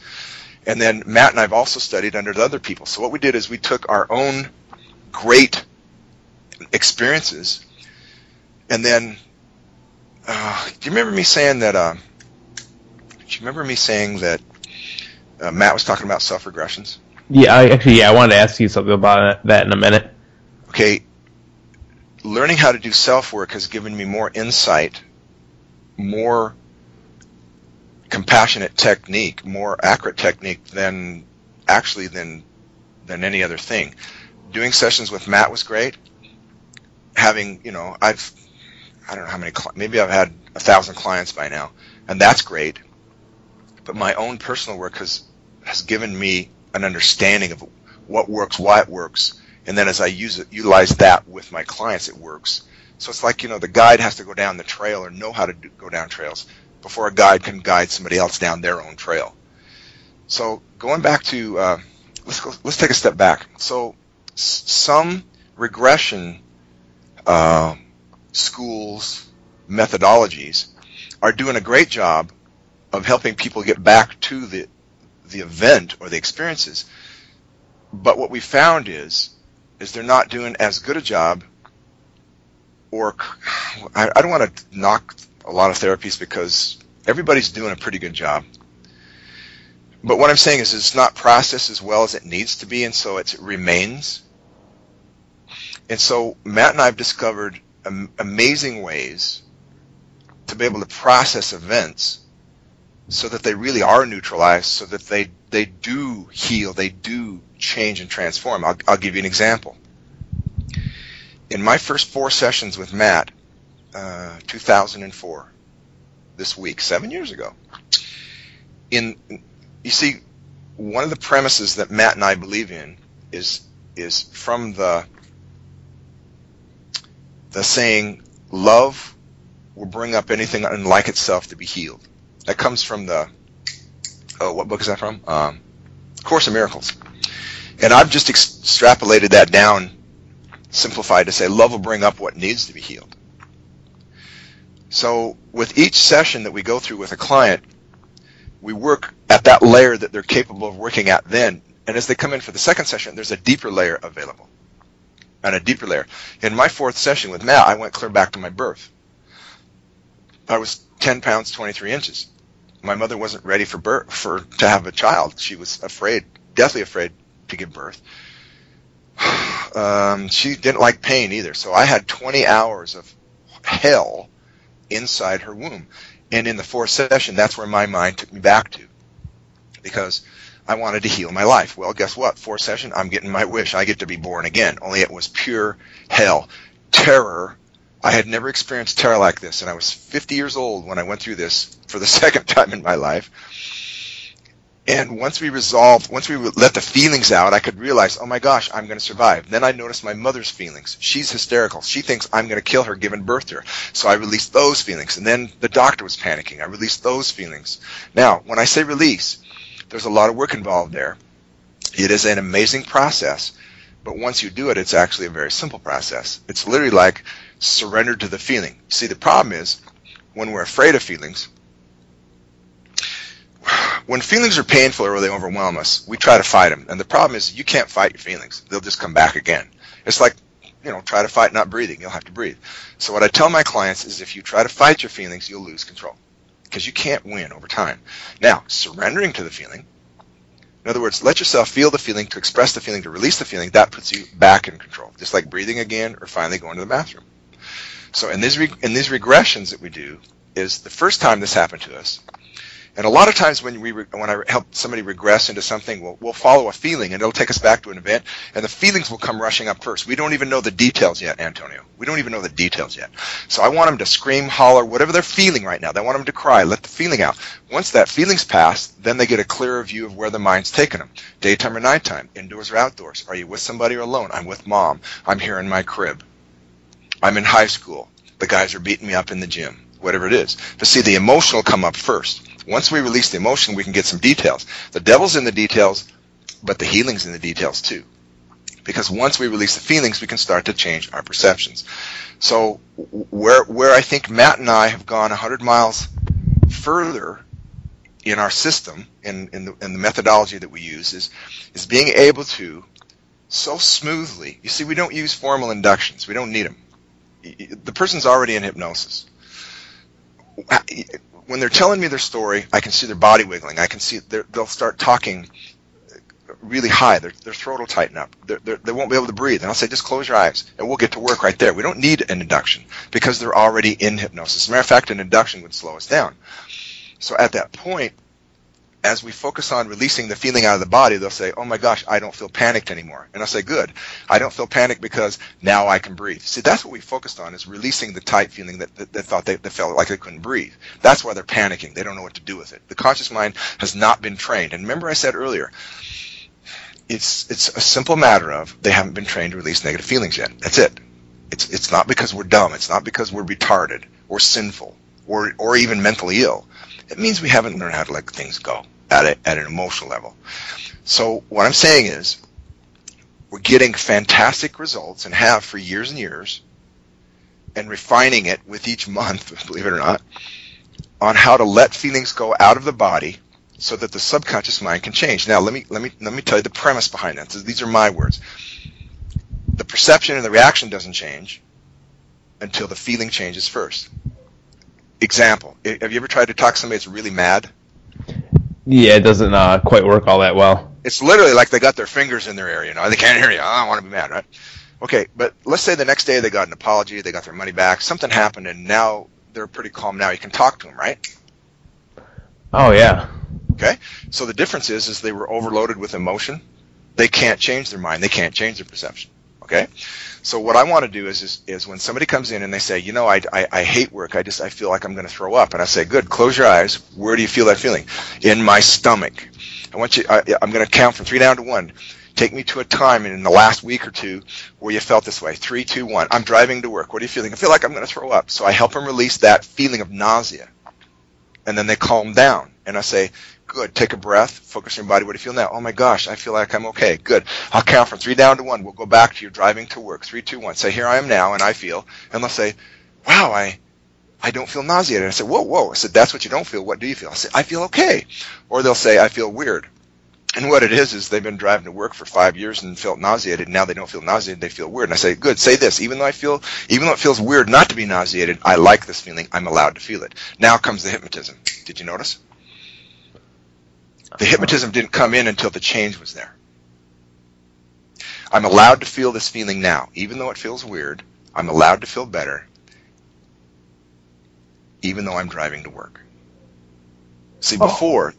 And then Matt and I have also studied under other people. So what we did is we took our own great experiences, and then do you remember me saying that Matt was talking about self-regressions? Yeah, I wanted to ask you something about that in a minute. Okay, learning how to do self-work has given me more insight, more compassionate technique, more accurate technique than any other thing. Doing sessions with Matt was great. Having, I don't know how many, maybe I've had 1,000 clients by now, and that's great. But my own personal work has given me an understanding of what works, why it works, and then as I utilize that with my clients, it works. So it's like, the guide has to go down the trail or know how to go down trails. before a guide can guide somebody else down their own trail. So going back to, let's take a step back. So some regression schools, methodologies are doing a great job of helping people get back to the event or the experiences. But what we found is they're not doing as good a job, or I don't want to knock a lot of therapies because everybody's doing a pretty good job. But what I'm saying is it's not processed as well as it needs to be, and so it remains. And so Matt and I have discovered amazing ways to be able to process events so that they really are neutralized, so that they do heal, they do change and transform. I'll give you an example. In my first 4 sessions with Matt, 2004, this week, 7 years ago, you see, one of the premises that Matt and I believe in is from the saying, love will bring up anything unlike itself to be healed. That comes from what book is that from? Course in Miracles. And I've just extrapolated that down, simplified to say love will bring up what needs to be healed. So with each session that we go through with a client, we work at that layer that they're capable of working at then. And as they come in for the second session, there's a deeper layer available. And a deeper layer. In my 4th session with Matt, I went clear back to my birth. I was 10 pounds, 23 inches. My mother wasn't ready to have a child. She was afraid, deathly afraid to give birth. She didn't like pain either. So I had 20 hours of hell inside her womb. And in the 4th session, that's where my mind took me back to, because I wanted to heal my life. Well, guess what? 4th session, I'm getting my wish. I get to be born again. Only it was pure hell. Terror. I had never experienced terror like this, and I was 50 years old when I went through this for the second time in my life. And once we let the feelings out, I could realize, oh my gosh, I'm going to survive. Then I noticed my mother's feelings. She's hysterical. She thinks I'm going to kill her giving birth to her. So I released those feelings. And then the doctor was panicking. I released those feelings. Now, when I say release, there's a lot of work involved there. It is an amazing process. But once you do it, it's actually a very simple process. It's literally like surrender to the feeling. See, the problem is when we're afraid of feelings, when feelings are painful or they overwhelm us, we try to fight them. And the problem is you can't fight your feelings. They'll just come back again. It's like, try to fight not breathing. You'll have to breathe. So what I tell my clients is if you try to fight your feelings, you'll lose control because you can't win over time. Now, surrendering to the feeling, in other words, let yourself feel the feeling, to express the feeling, to release the feeling, that puts you back in control, just like breathing again or finally going to the bathroom. So in these regressions that we do, is the first time this happened to us. And a lot of times when I help somebody regress into something, we'll follow a feeling, and it'll take us back to an event, and the feelings will come rushing up first. We don't even know the details yet, Antonio. We don't even know the details yet. So I want them to scream, holler, whatever they're feeling right now. I want them to cry. Let the feeling out. Once that feeling's passed, then they get a clearer view of where the mind's taking them. Daytime or nighttime, indoors or outdoors. Are you with somebody or alone? I'm with mom. I'm here in my crib. I'm in high school. The guys are beating me up in the gym. Whatever it is. But see, the emotional come up first. Once we release the emotion, we can get some details. The devil's in the details, but the healing's in the details too. Because once we release the feelings, we can start to change our perceptions. So where I think Matt and I have gone 100 miles further in our system, in the methodology that we use, is being able to so smoothly. You see, we don't use formal inductions. We don't need them. The person's already in hypnosis. When they're telling me their story, I can see their body wiggling. I can see they'll start talking really high. Their throat will tighten up. They won't be able to breathe. And I'll say, just close your eyes, and we'll get to work right there. We don't need an induction because they're already in hypnosis. As a matter of fact, an induction would slow us down. So at that point, as we focus on releasing the feeling out of the body, they'll say, oh my gosh, I don't feel panicked anymore. And I'll say, good. I don't feel panicked because now I can breathe. See, that's what we focused on, is releasing the tight feeling that thought they felt like they couldn't breathe. That's why they're panicking. They don't know what to do with it. The conscious mind has not been trained. And remember I said earlier, it's a simple matter of they haven't been trained to release negative feelings yet. That's it. It's not because we're dumb. It's not because we're retarded or sinful or even mentally ill, it means we haven't learned how to let things go at an emotional level. So what I'm saying is, we're getting fantastic results, and have for years and years, and refining it with each month, believe it or not, on how to let feelings go out of the body so that the subconscious mind can change. Now, let me tell you the premise behind that. So these are my words. The perception and the reaction doesn't change until the feeling changes first. Example: have you ever tried to talk to somebody that's really mad? Yeah, it doesn't quite work all that well. It's literally like they got their fingers in their ear. They can't hear you. I don't want to be mad, right? Okay, but let's say the next day they got an apology, they got their money back, something happened, and now they're pretty calm. Now you can talk to them, right? Oh, yeah. Okay, so the difference is they were overloaded with emotion. They can't change their mind. They can't change their perception. Okay, so what I want to do is when somebody comes in and they say, I hate work. I feel like I'm going to throw up, and I say, good, close your eyes. Where do you feel that feeling? In my stomach. I'm going to count from 3 down to 1. Take me to a time in the last week or two where you felt this way. 3, 2, 1. I'm driving to work. What are you feeling? I feel like I'm going to throw up. So I help them release that feeling of nausea. And then they calm down. And I say, good, take a breath, focus on your body. What do you feel now? Oh my gosh, I feel like I'm okay. Good. I'll count from 3 down to 1. We'll go back to your driving to work. 3, 2, 1. Say, here I am now, and I feel. And they'll say, wow, I don't feel nauseated. I said, whoa. I said, that's what you don't feel. What do you feel? I said, I feel okay. Or they'll say, I feel weird. And what it is they've been driving to work for 5 years and felt nauseated. Now they don't feel nauseated, they feel weird. And I say, good, say this. Even though it feels weird not to be nauseated, I like this feeling. I'm allowed to feel it. Now comes the hypnotism. Did you notice? The hypnotism didn't come in until the change was there. I'm allowed to feel this feeling now. Even though it feels weird, I'm allowed to feel better, even though I'm driving to work. See, before...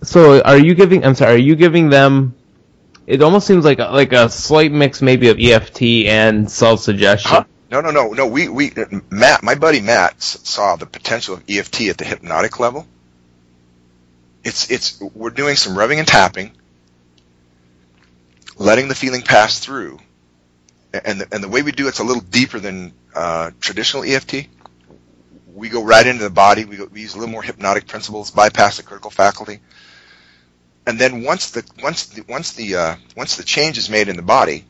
So are you giving them, it almost seems like a slight mix maybe of EFT and self-suggestion. Huh? No. We Matt, my buddy Matt saw the potential of EFT at the hypnotic level. We're doing some rubbing and tapping, letting the feeling pass through. And the way we do it's a little deeper than traditional EFT. We go right into the body. We use a little more hypnotic principles, bypass the critical faculty. And then once the change is made in the body,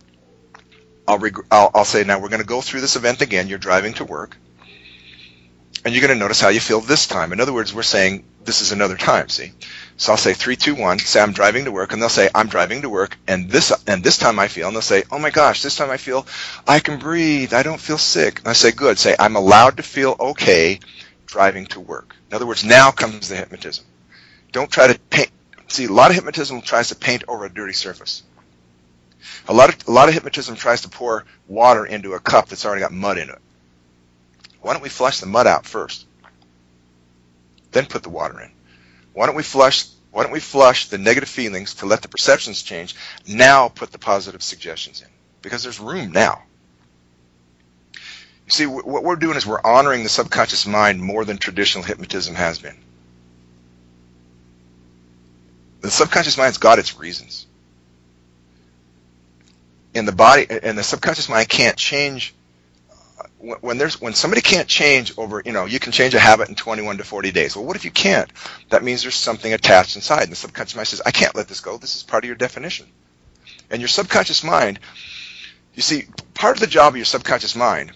I'll say, now we're going to go through this event again. You're driving to work, and you're going to notice how you feel this time. In other words, we're saying this is another time. See, so I'll say 3, 2, 1. Say I'm driving to work, and they'll say I'm driving to work, and this time I feel, and they'll say, oh my gosh, this time I feel I can breathe. I don't feel sick. And I say, good. Say I'm allowed to feel okay driving to work. In other words, now comes the hypnotism. Don't try to paint. See, a lot of hypnotism tries to paint over a dirty surface. A lot of hypnotism tries to pour water into a cup that's already got mud in it. Why don't we flush the mud out first? Then put the water in. Why don't we flush the negative feelings to let the perceptions change? Now put the positive suggestions in, because there's room now. You see, what we're doing is we're honoring the subconscious mind more than traditional hypnotism has been. The subconscious mind's got its reasons. In the body, and the subconscious mind can't change. When somebody can't change over, you can change a habit in 21 to 40 days. Well, what if you can't? That means there's something attached inside. And the subconscious mind says, I can't let this go. This is part of your definition. And your subconscious mind, you see, part of the job of your subconscious mind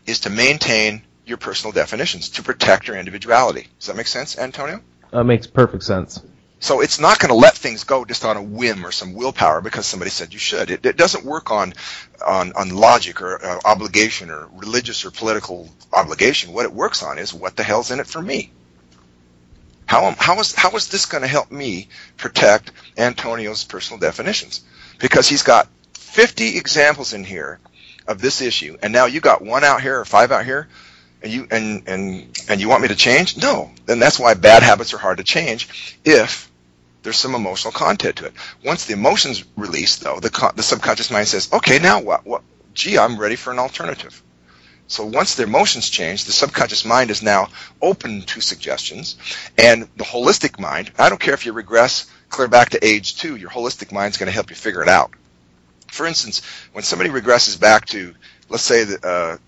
is to maintain your personal definitions, to protect your individuality. Does that make sense, Antonio? That makes perfect sense. So it's not going to let things go just on a whim or some willpower because somebody said you should. It doesn't work on logic or obligation or religious or political obligation. What it works on is, what the hell's in it for me? How is this going to help me protect Antonio's personal definitions? Because he's got 50 examples in here of this issue, and now you got 1 out here or 5 out here, and you want me to change? No. Then that's why bad habits are hard to change if there's some emotional content to it. Once the emotion's released, though, the subconscious mind says, okay, now what? Gee, I'm ready for an alternative. So once the emotions change, the subconscious mind is now open to suggestions, and the holistic mind, I don't care if you regress clear back to age 2, your holistic mind is going to help you figure it out. For instance, when somebody regresses back to, let's say, a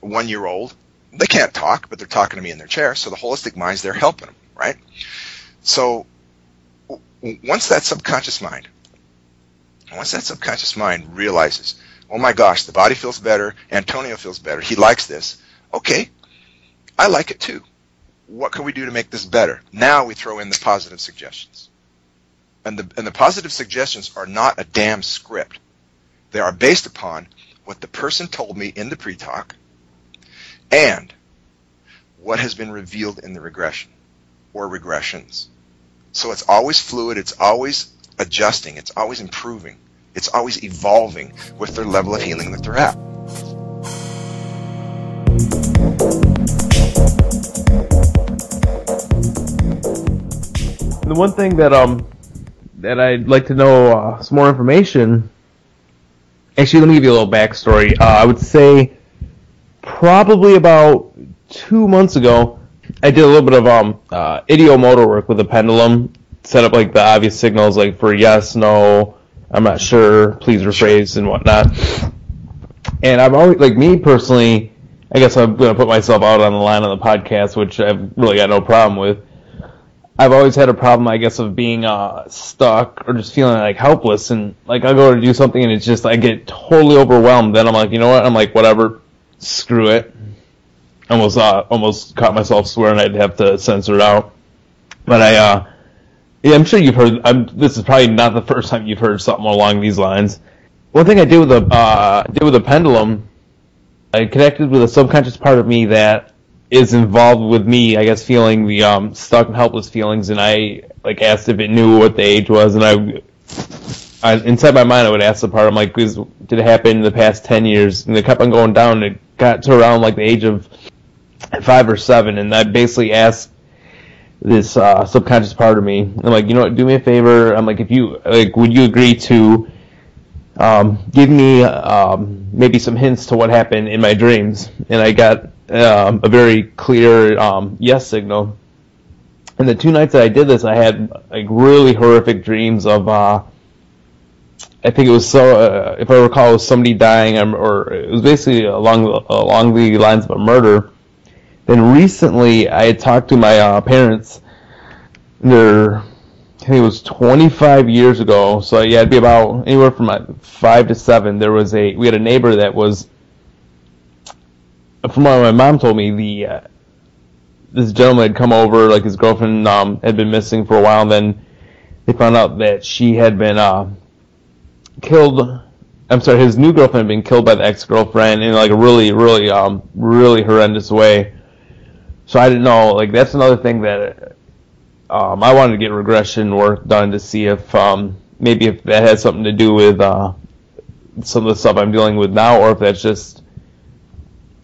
1-year-old, they can't talk, but they're talking to me in their chair, so the holistic mind's there helping them, right? So once that subconscious mind realizes, oh my gosh, the body feels better, Antonio feels better, he likes this, okay, I like it too. What can we do to make this better? Now we throw in the positive suggestions. And the positive suggestions are not a damn script. They are based upon what the person told me in the pre-talk and what has been revealed in the regression or regressions. So it's always fluid, it's always adjusting, it's always improving, it's always evolving with their level of healing that they're at. The one thing that I'd like to know some more information. Actually, let me give you a little backstory. I would say probably about 2 months ago, I did a little bit of ideomotor work with a pendulum. Set up like the obvious signals, like for yes, no, I'm not sure, please rephrase, and whatnot. And I've always, like me personally, I guess I'm going to put myself out on the line on the podcast, which I've really got no problem with. I've always had a problem, I guess, of being stuck or just feeling like helpless, and like I go to do something and it's just I get totally overwhelmed. Then I'm like, you know what? I'm like, whatever, screw it. Almost caught myself swearing I'd have to censor it out. But yeah, I'm sure you've heard. This is probably not the first time you've heard something along these lines. One thing I did with a pendulum, I connected with a subconscious part of me that is involved with me, I guess, feeling the stuck and helpless feelings, and I like asked if it knew what the age was, and I inside my mind I would ask the part, I'm like, did it happen in the past 10 years? And it kept on going down, and it got to around like the age of 5 or 7, and I basically asked this subconscious part of me, I'm like, you know what, do me a favor, I'm like, if you like, would you agree to give me maybe some hints to what happened in my dreams? And I got a very clear yes signal. And the 2 nights that I did this, I had like really horrific dreams of I think it was if I recall, it was somebody dying, or it was basically along the lines of a murder. Then recently, I had talked to my parents. I think it was 25 years ago. So yeah, it'd be about anywhere from 5 to 7. We had a neighbor that was, from what my mom told me, this gentleman had come over, like his girlfriend had been missing for a while, and then they found out that she had been killed. I'm sorry, his new girlfriend had been killed by the ex-girlfriend in like a really, really, really horrendous way. So I didn't know, like that's another thing that I wanted to get regression work done to see if maybe if that had something to do with some of the stuff I'm dealing with now, or if that's just,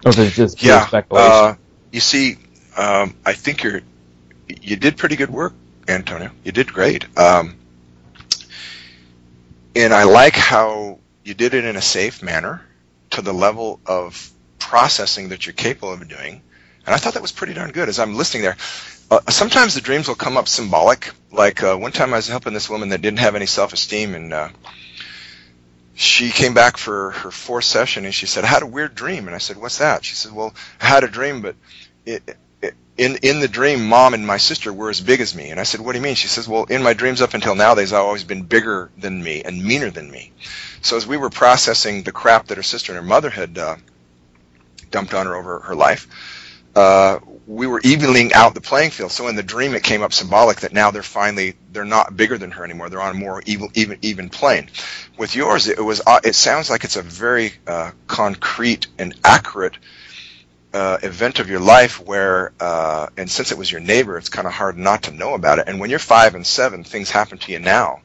or if it's just pure speculation. You see, I think you did pretty good work, Antonio. You did great. And I like how you did it in a safe manner to the level of processing that you're capable of doing. And I thought that was pretty darn good as I'm listening there. Sometimes the dreams will come up symbolic. Like one time I was helping this woman that didn't have any self-esteem, and she came back for her 4th session, and she said, I had a weird dream. And I said, what's that? She said, well, I had a dream, but in the dream, Mom and my sister were as big as me. And I said, what do you mean? She says, well, in my dreams up until now, they've always been bigger than me and meaner than me. So as we were processing the crap that her sister and her mother had dumped on her over her life, we were evening out the playing field. So in the dream, it came up symbolic that now they're not bigger than her anymore. They're on a more even plane. With yours, it sounds like it's a very concrete and accurate event of your life where, and since it was your neighbor, it's kind of hard not to know about it. And when you're 5 and 7, things happen to you now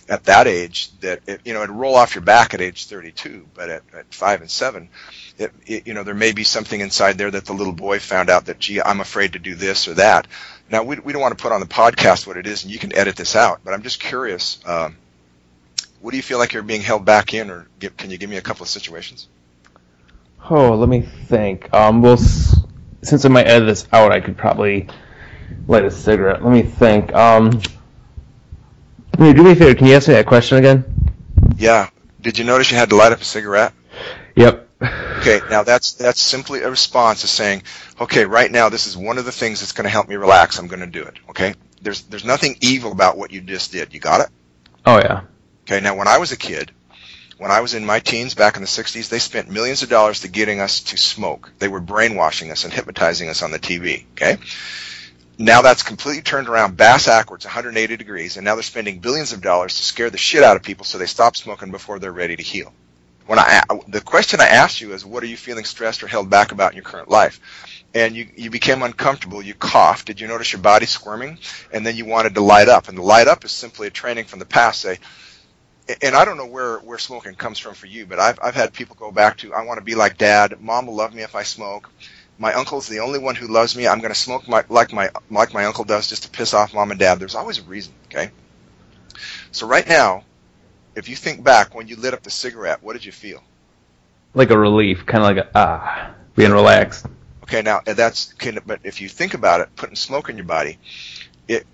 at that age that, it'd roll off your back at age 32, but at 5 and 7, there may be something inside there that the little boy found out that, gee, I'm afraid to do this or that. Now, we don't want to put on the podcast what it is, and you can edit this out, but I'm just curious, what do you feel like you're being held back in, or can you give me a couple of situations? Oh, let me think. Well, since I might edit this out, I could probably light a cigarette. Let me think. Do me a favor, can you answer that question again? Yeah. Did you notice you had to light up a cigarette? Yep. Okay, now that's simply a response to saying, okay, right now this is one of the things that's going to help me relax. I'm going to do it. Okay, there's nothing evil about what you just did. You got it? Oh yeah. Okay, now when I was a kid, when I was in my teens back in the 60s, they spent millions of dollars to getting us to smoke. They were brainwashing us and hypnotizing us on the TV. Okay. Now that's completely turned around, bass backwards, 180 degrees, and now they're spending billions of dollars to scare the shit out of people so they stop smoking before they're ready to heal. The question I asked you is, what are you feeling stressed or held back about in your current life? And you became uncomfortable, you coughed, did you notice your body squirming? And then you wanted to light up, and the light up is simply a training from the past, say, and I don't know where smoking comes from for you, but I've had people go back to, I want to be like Dad, Mom will love me if I smoke. My uncle's the only one who loves me. I'm going to smoke like my uncle does just to piss off Mom and Dad. There's always a reason, okay? So right now, if you think back when you lit up the cigarette, what did you feel? Like a relief, kind of like being relaxed. Okay, now but if you think about it, putting smoke in your body,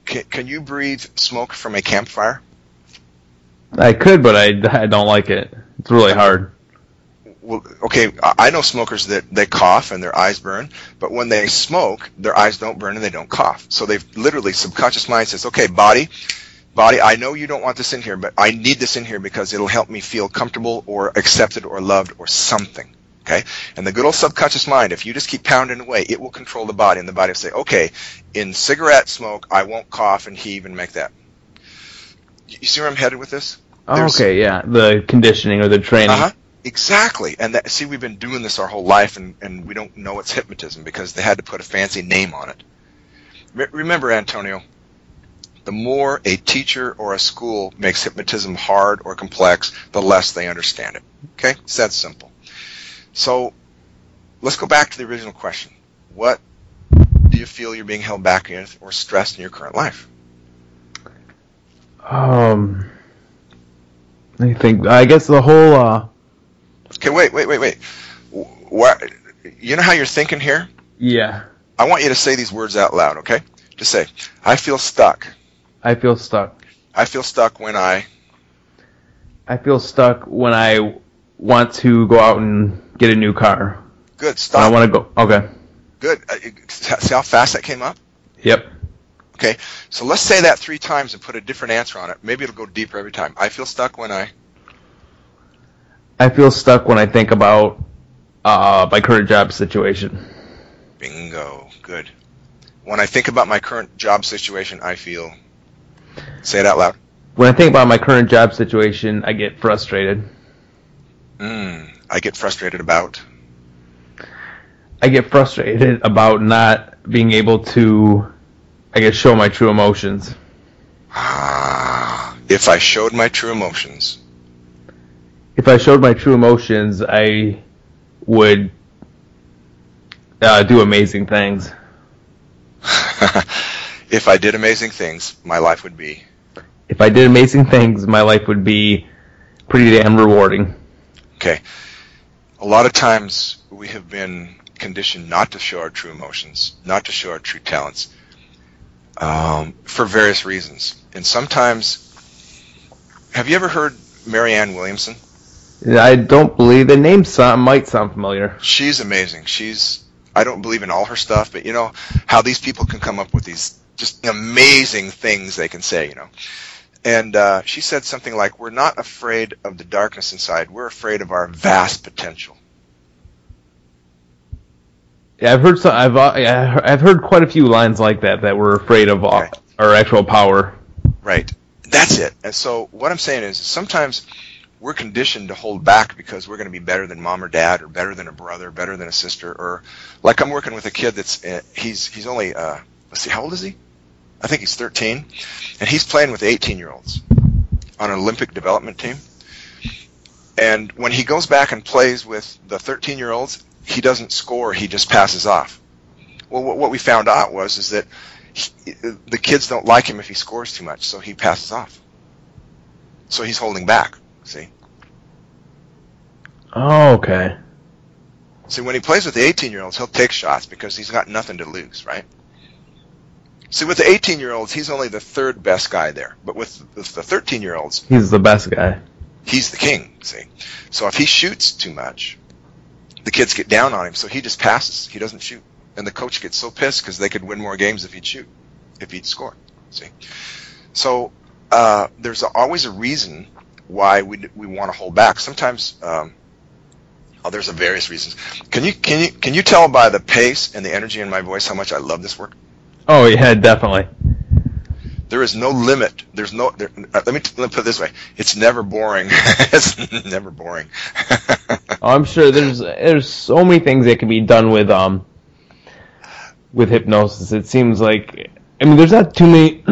can you breathe smoke from a campfire? I could, but I don't like it. It's really hard. Well, okay, I know smokers that they cough and their eyes burn, but when they smoke, their eyes don't burn and they don't cough. So they've literally, subconscious mind says, okay, body, I know you don't want this in here, but I need this in here because it'll help me feel comfortable or accepted or loved or something. Okay? And the good old subconscious mind, if you just keep pounding away, it will control the body, and the body will say, okay, in cigarette smoke, I won't cough and heave and make that. You see where I'm headed with this? Okay, yeah, the conditioning or the training. Uh-huh. Exactly. And see, we've been doing this our whole life, and we don't know it's hypnotism because they had to put a fancy name on it. Remember, Antonio, the more a teacher or a school makes hypnotism hard or complex, the less they understand it. Okay? It's that simple. So let's go back to the original question. What do you feel you're being held back with or stressed in your current life? I guess the whole, Okay, wait. What, you know how you're thinking here? Yeah. I want you to say these words out loud, okay? Just say, I feel stuck. I feel stuck. I feel stuck when I want to go out and get a new car. Good, stop. I want to go. Okay. Good. See how fast that came up? Yep. Okay, so let's say that 3 times and put a different answer on it. Maybe it'll go deeper every time. I feel stuck when I feel stuck when I think about my current job situation. Bingo. Good. When I think about my current job situation, I feel... Say it out loud. When I think about my current job situation, I get frustrated. I get frustrated about... I get frustrated about not being able to, I guess, show my true emotions. If I showed my true emotions... If I showed my true emotions, I would do amazing things. If I did amazing things, my life would be... If I did amazing things, my life would be pretty damn rewarding. Okay. A lot of times we have been conditioned not to show our true emotions, not to show our true talents, for various reasons. And sometimes... Have you ever heard Marianne Williamson? I don't believe the name might sound familiar. She's amazing. I don't believe in all her stuff, but you know how these people can come up with these just amazing things they can say, you know. And she said something like, we're not afraid of the darkness inside, we're afraid of our vast potential. Yeah, I've heard quite a few lines like that we're afraid of our actual power. Right. That's it. And so what I'm saying is sometimes we're conditioned to hold back because we're going to be better than Mom or Dad, or better than a brother, better than a sister, or like I'm working with a kid that's he's only let's see, how old is he? I think he's 13, and he's playing with 18-year-olds on an Olympic development team. And when he goes back and plays with the 13-year-olds, he doesn't score; he just passes off. Well, what we found out is that the kids don't like him if he scores too much, so he passes off. So he's holding back. See? Oh, okay. See, when he plays with the 18-year-olds, he'll take shots because he's got nothing to lose, right? See, with the 18-year-olds, he's only the third best guy there. But with the 13-year-olds... He's the best guy. He's the king, see? So if he shoots too much, the kids get down on him, so he just passes. He doesn't shoot. And the coach gets so pissed because they could win more games if he'd score. See? So there's always a reason why we want to hold back. Sometimes there's various reasons. Can you tell by the pace and the energy in my voice how much I love this work? Oh yeah, definitely. There is no limit. Let me put it this way: it's never boring. It's never boring. I'm sure there's so many things that can be done with hypnosis. It seems like, I mean, there's not too many.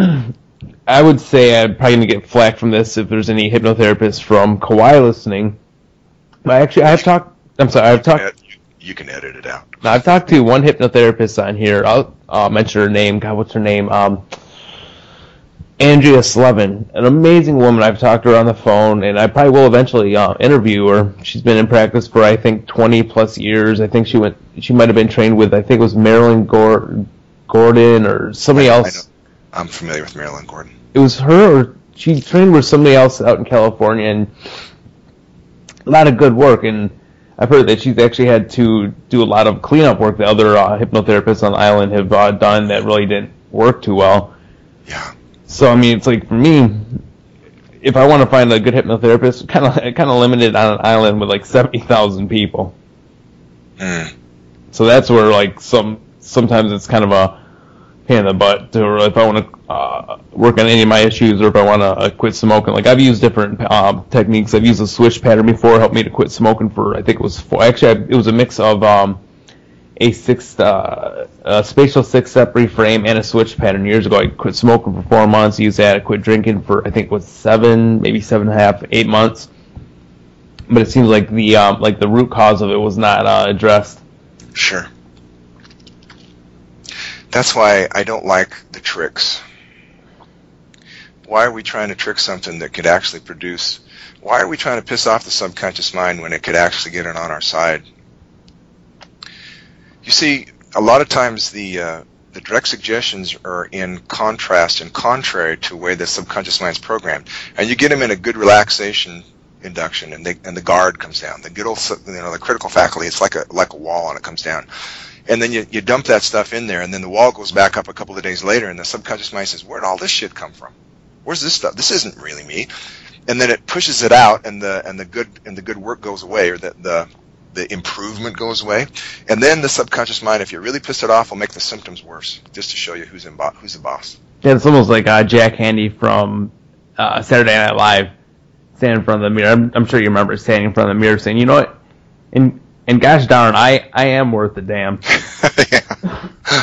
I would say I'm probably gonna get flack from this if there's any hypnotherapists from Kauai listening. But actually, I've talked. You can edit it out. I've talked to one hypnotherapist on here. I'll mention her name. God, what's her name? Andrea Slevin, an amazing woman. I've talked to her on the phone, and I probably will eventually interview her. She's been in practice for, I think, 20 plus years. I think she might have been trained with, I think it was Marilyn Gordon or somebody else. I'm familiar with Marilyn Gordon. It was her, or she trained with somebody else out in California, and a lot of good work. And I've heard that she's actually had to do a lot of cleanup work that other hypnotherapists on the island have done that really didn't work too well. Yeah. So, I mean, it's like, for me, if I want to find a good hypnotherapist, kind of limited on an island with like 70,000 people. Mm. So that's where, like, sometimes it's kind of a pain in the butt to, if I want to work on any of my issues, or if I want to quit smoking. Like, I've used different techniques. I've used a switch pattern before, helped me to quit smoking for, I think it was it was a mix of a spatial 6-step reframe and a switch pattern. Years ago, I quit smoking for 4 months, used that. I quit drinking for, I think it was 7, maybe 7.5, 8 months. But it seems like the root cause of it was not addressed. Sure. That's why I don't like the tricks. Why are we trying to trick something that could actually produce? Why are we trying to piss off the subconscious mind when it could actually get it on our side? You see, a lot of times the direct suggestions are in contrast and contrary to the way the subconscious mind is programmed, and you get them in a good relaxation induction, and the guard comes down. The good old, the critical faculty. It's like a wall, and it comes down, and then you dump that stuff in there, and then the wall goes back up a couple of days later, and the subconscious mind says, "Where'd all this shit come from? Where's this stuff? This isn't really me." And then it pushes it out, and the good work goes away, or the improvement goes away, and then the subconscious mind, if you really piss it off, will make the symptoms worse, just to show you who's the boss. Yeah, it's almost like Jack Handy from Saturday Night Live, standing in front of the mirror. I'm sure you remember standing in front of the mirror saying, "You know what? And gosh darn, I am worth a damn."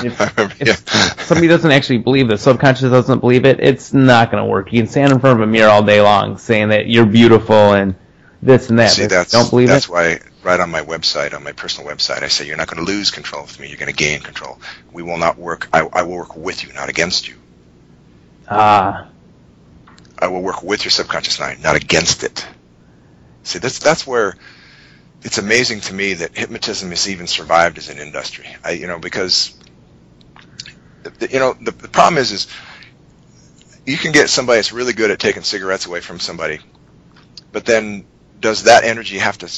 If somebody doesn't actually believe it, subconscious doesn't believe it, it's not going to work. You can stand in front of a mirror all day long saying that you're beautiful and this and that. See, don't believe that's it. why right on my website, on my personal website, I say you're not going to lose control with me. You're going to gain control. We will not work. I will work with you, not against you. I will work with your subconscious mind, not against it. See, that's where it's amazing to me that hypnotism has even survived as an industry. Because the problem is you can get somebody that's really good at taking cigarettes away from somebody, but then does that energy have to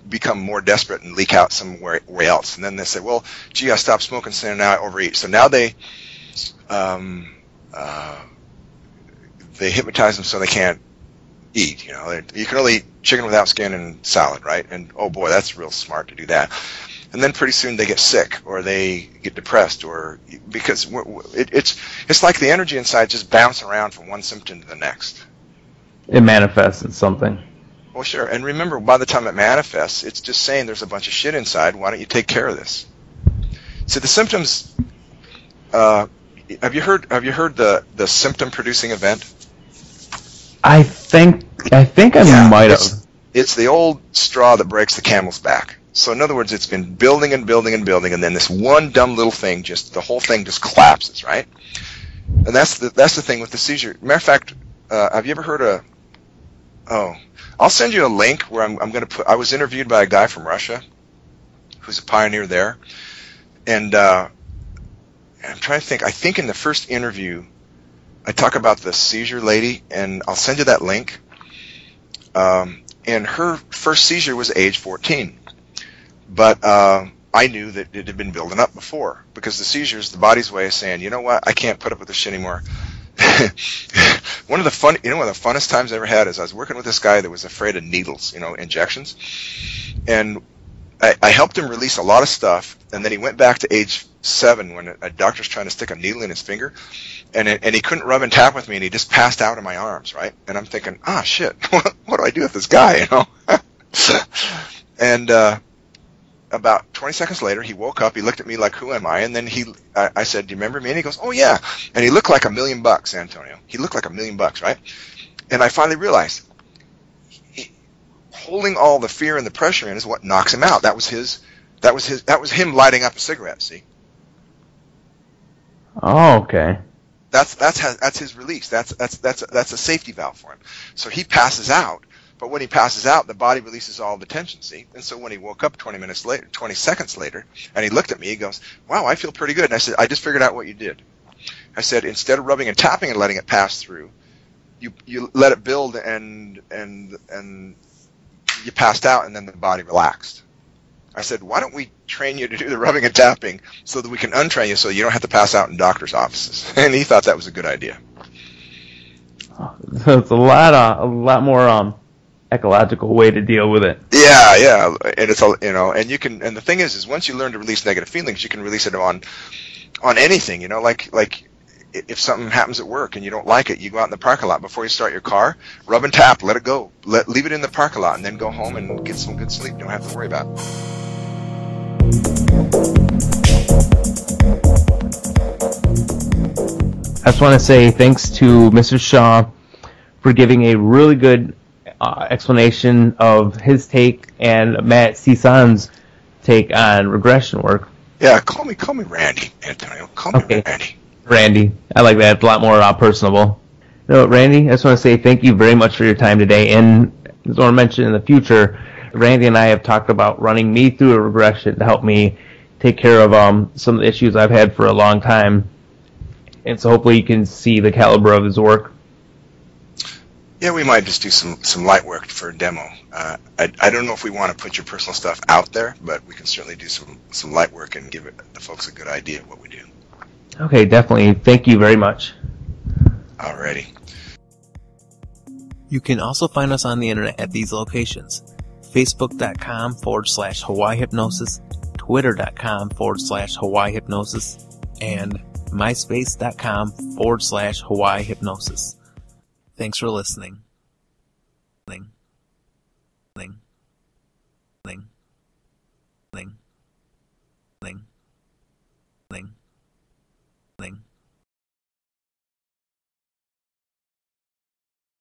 become more desperate and leak out somewhere else? And then they say, "Well, gee, I stopped smoking, so now I overeat." So now they hypnotize them so they can't eat. You can only eat chicken without skin and salad, right? And oh boy, that's real smart to do that. And then pretty soon they get sick, or they get depressed, or because it's like the energy inside just bouncing around from one symptom to the next. It manifests in something. Well, sure. And remember, by the time it manifests, it's just saying there's a bunch of shit inside. Why don't you take care of this? So the symptoms. Have you heard the symptom producing event? I think I might have. It's the old straw that breaks the camel's back. So in other words, it's been building and building and building, and then this one dumb little thing, the whole thing just collapses, right? And that's the thing with the seizure. Matter of fact, have you ever heard of? Oh, I'll send you a link where I'm going to put. I was interviewed by a guy from Russia, who's a pioneer there, and I'm trying to think. I think in the first interview, I talk about the seizure lady, and I'll send you that link. And her first seizure was age 14. But I knew that it had been building up before, because the seizures, the body's way of saying, you know what, I can't put up with this shit anymore. One of the funnest times I ever had is I was working with this guy that was afraid of needles, injections, and I helped him release a lot of stuff, and then he went back to age 7 when a doctor's trying to stick a needle in his finger, and he couldn't rub and tap with me, and he just passed out in my arms, right? And I'm thinking, shit, what do I do with this guy, And about 20 seconds later, he woke up, he looked at me like, who am I? And then I said, do you remember me? And he goes, oh yeah. And he looked like $1 million, Antonio. He looked like $1 million, right? And I finally realized, holding all the fear and the pressure in is what knocks him out. That was him lighting up a cigarette, see? Oh, okay. That's his release. That's a safety valve for him. So he passes out. But when he passes out, the body releases all the tension, see? And so when he woke up 20 seconds later, and he looked at me, he goes, wow, I feel pretty good. And I said, I just figured out what you did. I said, instead of rubbing and tapping and letting it pass through, you let it build and you passed out, and then the body relaxed. I said, why don't we train you to do the rubbing and tapping so that we can untrain you so you don't have to pass out in doctor's offices? And he thought that was a good idea. So it's a lot more ecological way to deal with it. Yeah, and it's and you can, and the thing is once you learn to release negative feelings, you can release it on anything, like if something happens at work and you don't like it, you go out in the parking lot before you start your car, rub and tap, let it go, leave it in the parking lot, and then go home and get some good sleep. You don't have to worry about it. I just want to say thanks to Mr. Shaw for giving a really good explanation of his take and Matt Sison's take on regression work. Yeah, call me Randy, Antonio. Call me Randy. Randy. I like that. It's a lot more personable. Randy, I just want to say thank you very much for your time today. And as I mentioned in the future, Randy and I have talked about running me through a regression to help me take care of some of the issues I've had for a long time. And so hopefully you can see the caliber of his work. Yeah, we might just do some light work for a demo. I don't know if we want to put your personal stuff out there, but we can certainly do some light work and give the folks a good idea of what we do. Okay, definitely. Thank you very much. Alrighty. You can also find us on the internet at these locations: Facebook.com/Hawaii Hypnosis, Twitter.com/Hawaii Hypnosis, and MySpace.com/Hawaii Hypnosis. Thanks for listening.